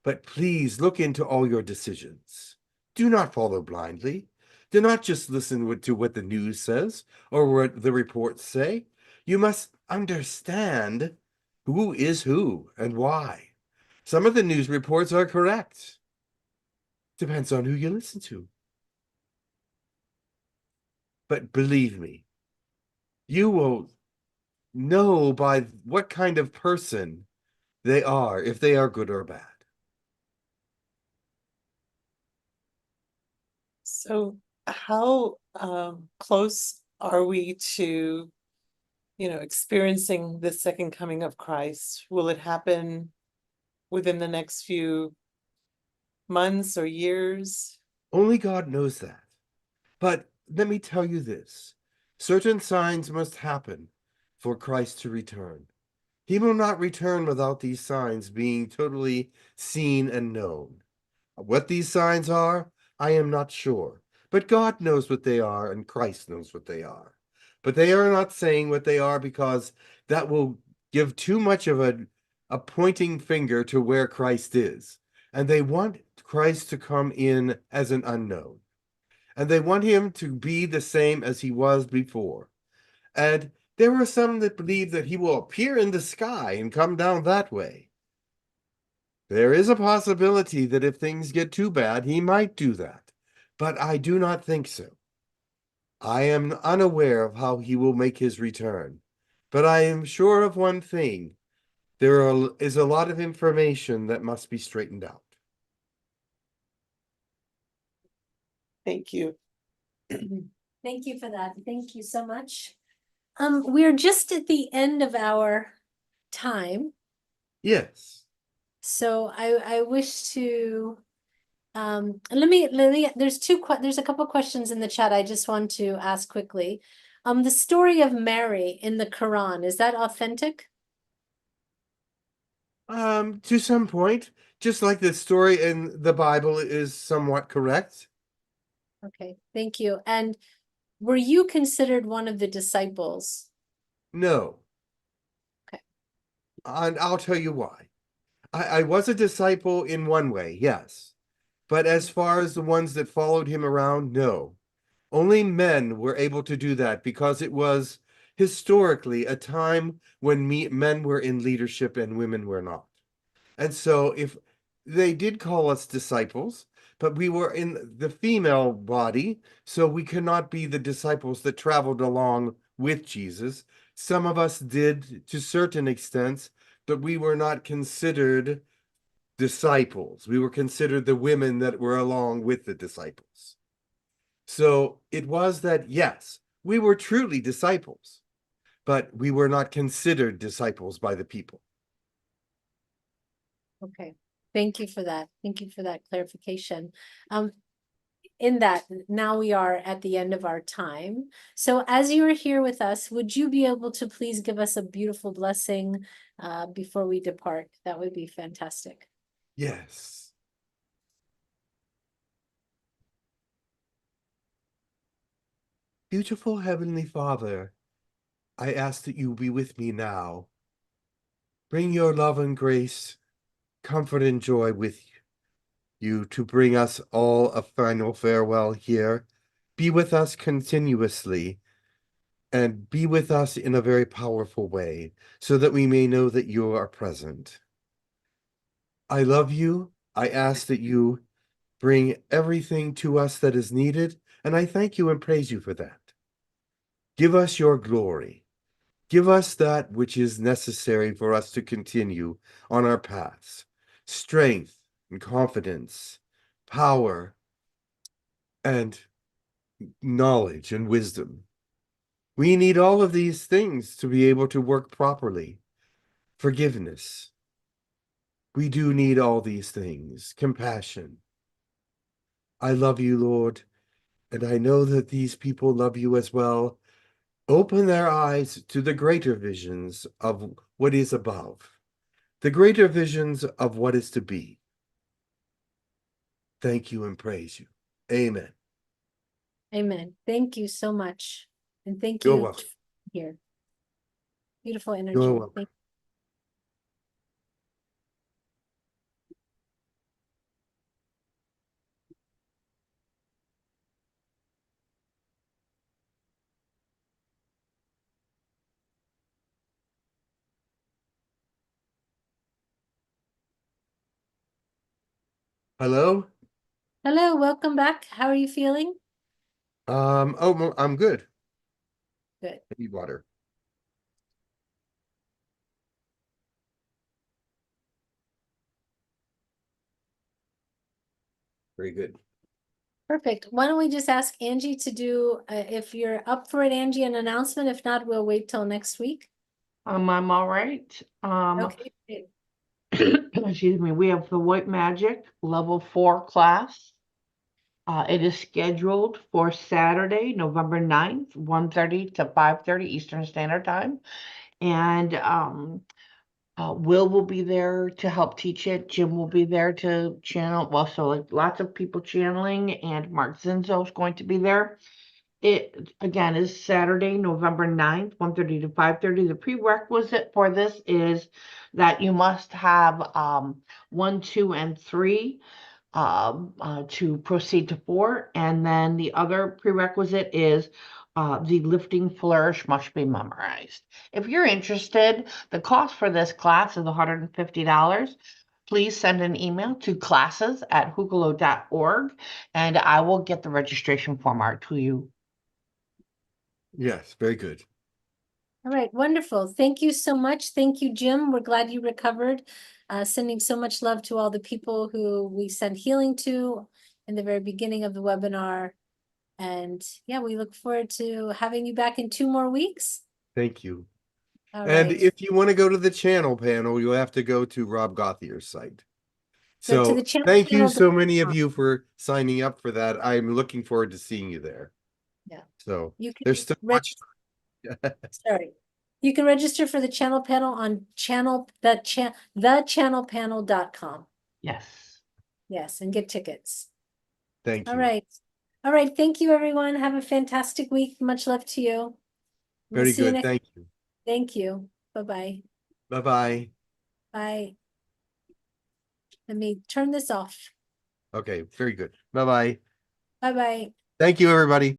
But please look into all your decisions. Do not follow blindly. Do not just listen to what the news says or what the reports say. You must understand who is who and why. Some of the news reports are correct. Depends on who you listen to. But believe me, you will know by what kind of person they are, if they are good or bad. So how close are we to, experiencing the second coming of Christ? Will it happen within the next few months or years? Only God knows that. But let me tell you this, certain signs must happen for Christ to return. He will not return without these signs being totally seen and known. What these signs are, I am not sure. But God knows what they are, and Christ knows what they are. But they are not saying what they are because that will give too much of a pointing finger to where Christ is. And they want Christ to come in as an unknown. And they want him to be the same as he was before. And there are some that believe that he will appear in the sky and come down that way. There is a possibility that if things get too bad, he might do that, but I do not think so. I am unaware of how he will make his return, but I am sure of one thing. Is a lot of information that must be straightened out. Thank you. Thank you for that. Thank you so much. We're just at the end of our time. Yes. So I wish to there's a couple questions in the chat I just want to ask quickly. The story of Mary in the Quran, is that authentic? To some point, just like the story in the Bible is somewhat correct. Okay, thank you. And were you considered one of the disciples? No. Okay. And I'll tell you why. I was a disciple in one way, yes. But as far as the ones that followed him around, no. Only men were able to do that because it was historically a time when men were in leadership and women were not. And so if they did call us disciples, but we were in the female body, so we cannot be the disciples that traveled along with Jesus. Some of us did to certain extents, but we were not considered disciples. We were considered the women that were along with the disciples. So it was that, yes, we were truly disciples, but we were not considered disciples by the people. Okay, thank you for that. Thank you for that clarification. In that, now we are at the end of our time. So as you are here with us, would you be able to please give us a beautiful blessing before we depart? That would be fantastic. Yes. Beautiful Heavenly Father, I ask that you be with me now. Bring your love and grace, comfort and joy with you to bring us all a final farewell here. Be with us continuously and be with us in a very powerful way so that we may know that you are present. I love you. I ask that you bring everything to us that is needed, and I thank you and praise you for that. Give us your glory. Give us that which is necessary for us to continue on our paths. Strength and confidence, power, and knowledge and wisdom. We need all of these things to be able to work properly. Forgiveness. We do need all these things. Compassion. I love you, Lord, and I know that these people love you as well. Open their eyes to the greater visions of what is above, the greater visions of what is to be. Thank you and praise you. Amen. Amen. Thank you so much. And thank You're you welcome. here. Beautiful energy. You're welcome. Thank Hello? Hello, welcome back. How are you feeling? Oh, I'm good. Good. I need water. Very good. Perfect. Why don't we just ask Angie to do, if you're up for it, Angie, an announcement. If not, we'll wait till next week. I'm all right. Okay. great. Excuse me, we have the White Magic Level 4 class. It is scheduled for Saturday, November 9th, 1:30 to 5:30 Eastern Standard Time. And Will be there to help teach it. Jim will be there to channel. Well, so like lots of people channeling, and Mark Zinzo is going to be there. It again is Saturday, November 9th, 1:30 to 5:30. The prerequisite for this is that you must have 1, 2, and 3 to proceed to 4. And then the other prerequisite is the lifting flourish must be memorized. If you're interested, the cost for this class is $150. Please send an email to classes@hucolo.org, and I will get the registration form out to you. Yes, very good. All right, wonderful. Thank you so much. Thank you, Jim. We're glad you recovered. Sending so much love to all the people who we sent healing to in the very beginning of the webinar. And yeah, we look forward to having you back in 2 more weeks. Thank you. All And right. if you want to go to the channel panel, you'll have to go to Rob Gauthier's site. Go to So the channel thank you panel. so many of you for signing up for that. I'm looking forward to seeing you there. Yeah. So You can there's still much. sorry. You can register for the channel panel on thechannelpanel.com. Yes. Yes, and get tickets. Thank All you. right. All right. Thank you, everyone. Have a fantastic week. Much love to you. We'll Very see you good. next. Thank you. Thank you. Bye-bye. Bye-bye. Bye. Let me turn this off. Okay, very good. Bye-bye. Bye-bye. Thank you, everybody.